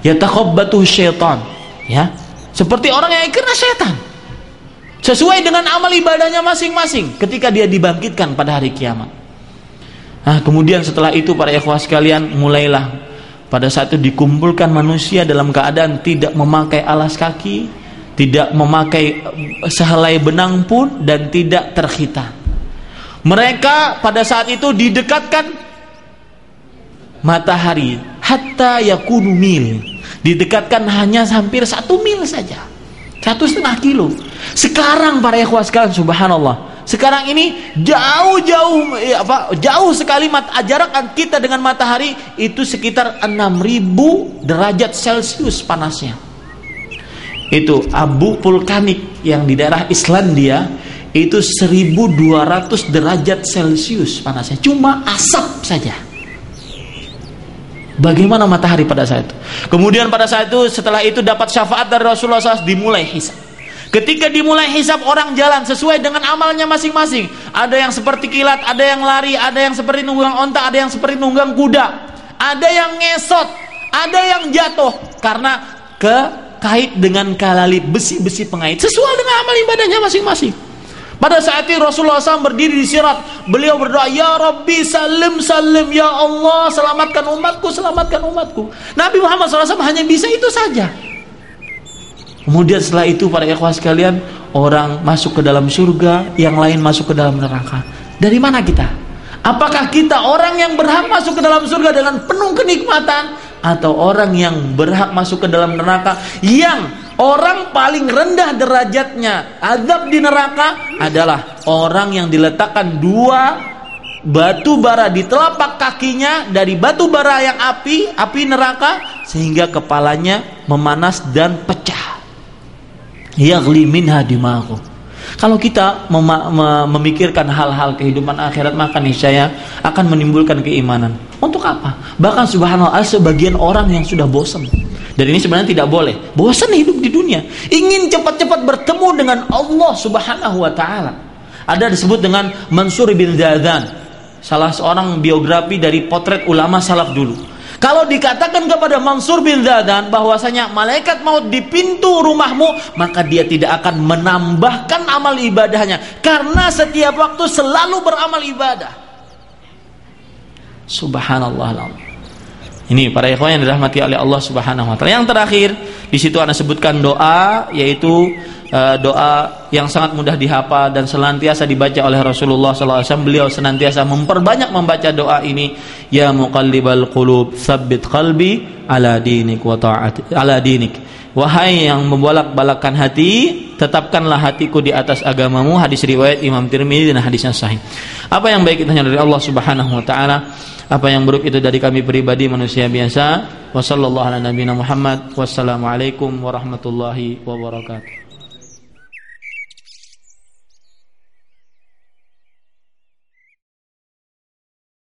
[SPEAKER 4] Yatakhabbatuhu syaitan, ya, seperti orang yang kena setan, sesuai dengan amal ibadahnya masing-masing ketika dia dibangkitkan pada hari kiamat. Nah, kemudian setelah itu para ikhwah sekalian, mulailah pada saat itu dikumpulkan manusia dalam keadaan tidak memakai alas kaki, tidak memakai sehelai benang pun, dan tidak terkhitan. Mereka pada saat itu didekatkan matahari hatta yakunu mil, didekatkan hanya hampir 1 mil saja, 1,5 kilo. Sekarang para ikhwah sekalian, subhanallah, sekarang ini jauh sekali jarak kita dengan matahari itu sekitar 6.000 derajat Celcius panasnya. Itu abu vulkanik yang di daerah Islandia itu 1.200 derajat Celcius panasnya, cuma asap saja. Bagaimana matahari pada saat itu? Kemudian pada saat itu, setelah itu dapat syafaat dari Rasulullah SAW, dimulai hisab. Ketika dimulai hisab, orang jalan sesuai dengan amalnya masing-masing. Ada yang seperti kilat, ada yang lari, ada yang seperti nunggang onta, ada yang seperti nunggang kuda, ada yang ngesot, ada yang jatuh karena kait dengan kalalib, besi-besi pengait, sesuai dengan amal ibadahnya masing-masing. Pada saat itu Rasulullah SAW berdiri di sirat, beliau berdoa, Ya Rabbi salim salim, Ya Allah selamatkan umatku, selamatkan umatku. Nabi Muhammad SAW hanya bisa itu saja. Kemudian setelah itu para ikhwah sekalian, orang masuk ke dalam surga, yang lain masuk ke dalam neraka. Dari mana kita? Apakah kita orang yang berhak masuk ke dalam surga dengan penuh kenikmatan, atau orang yang berhak masuk ke dalam neraka, yang orang paling rendah derajatnya azab di neraka adalah orang yang diletakkan 2 batu bara di telapak kakinya dari batu bara yang api neraka, sehingga kepalanya memanas dan pecah. Yaghli minha dimaghu. Kalau kita memikirkan hal-hal kehidupan akhirat, maka niscaya akan menimbulkan keimanan. Untuk apa? Bahkan subhanallah, sebagian orang yang sudah bosan. Dan ini sebenarnya tidak boleh. Bosan hidup di dunia, ingin cepat-cepat bertemu dengan Allah Subhanahu wa taala. Ada disebut dengan Mansur bin Zadan, salah seorang biografi dari potret ulama salaf dulu. Kalau dikatakan kepada Mansur bin Zadan bahwasanya malaikat maut di pintu rumahmu, maka dia tidak akan menambahkan amal ibadahnya, karena setiap waktu selalu beramal ibadah. Subhanallah. Ini para ikhwan yang dirahmati oleh Allah Subhanahu wa taala. Yang terakhir, di situ Anda sebutkan doa, yaitu doa yang sangat mudah dihafal dan senantiasa dibaca oleh Rasulullah SAW. Beliau senantiasa memperbanyak membaca doa ini, Ya muqallibal qulub, tsabbit qalbi ala dinik wa ta'ati ala dinik. Wahai yang membolak-balikkan hati, tetapkanlah hatiku di atas agamamu. Hadis riwayat Imam Tirmidzi dan hadisnya sahih. Apa yang baik itu hanya dari Allah Subhanahu wa taala. Apa yang buruk itu dari kami pribadi manusia biasa. Wassallallahu ala nabiyina Muhammad. Wassalamualaikum warahmatullahi wabarakatuh.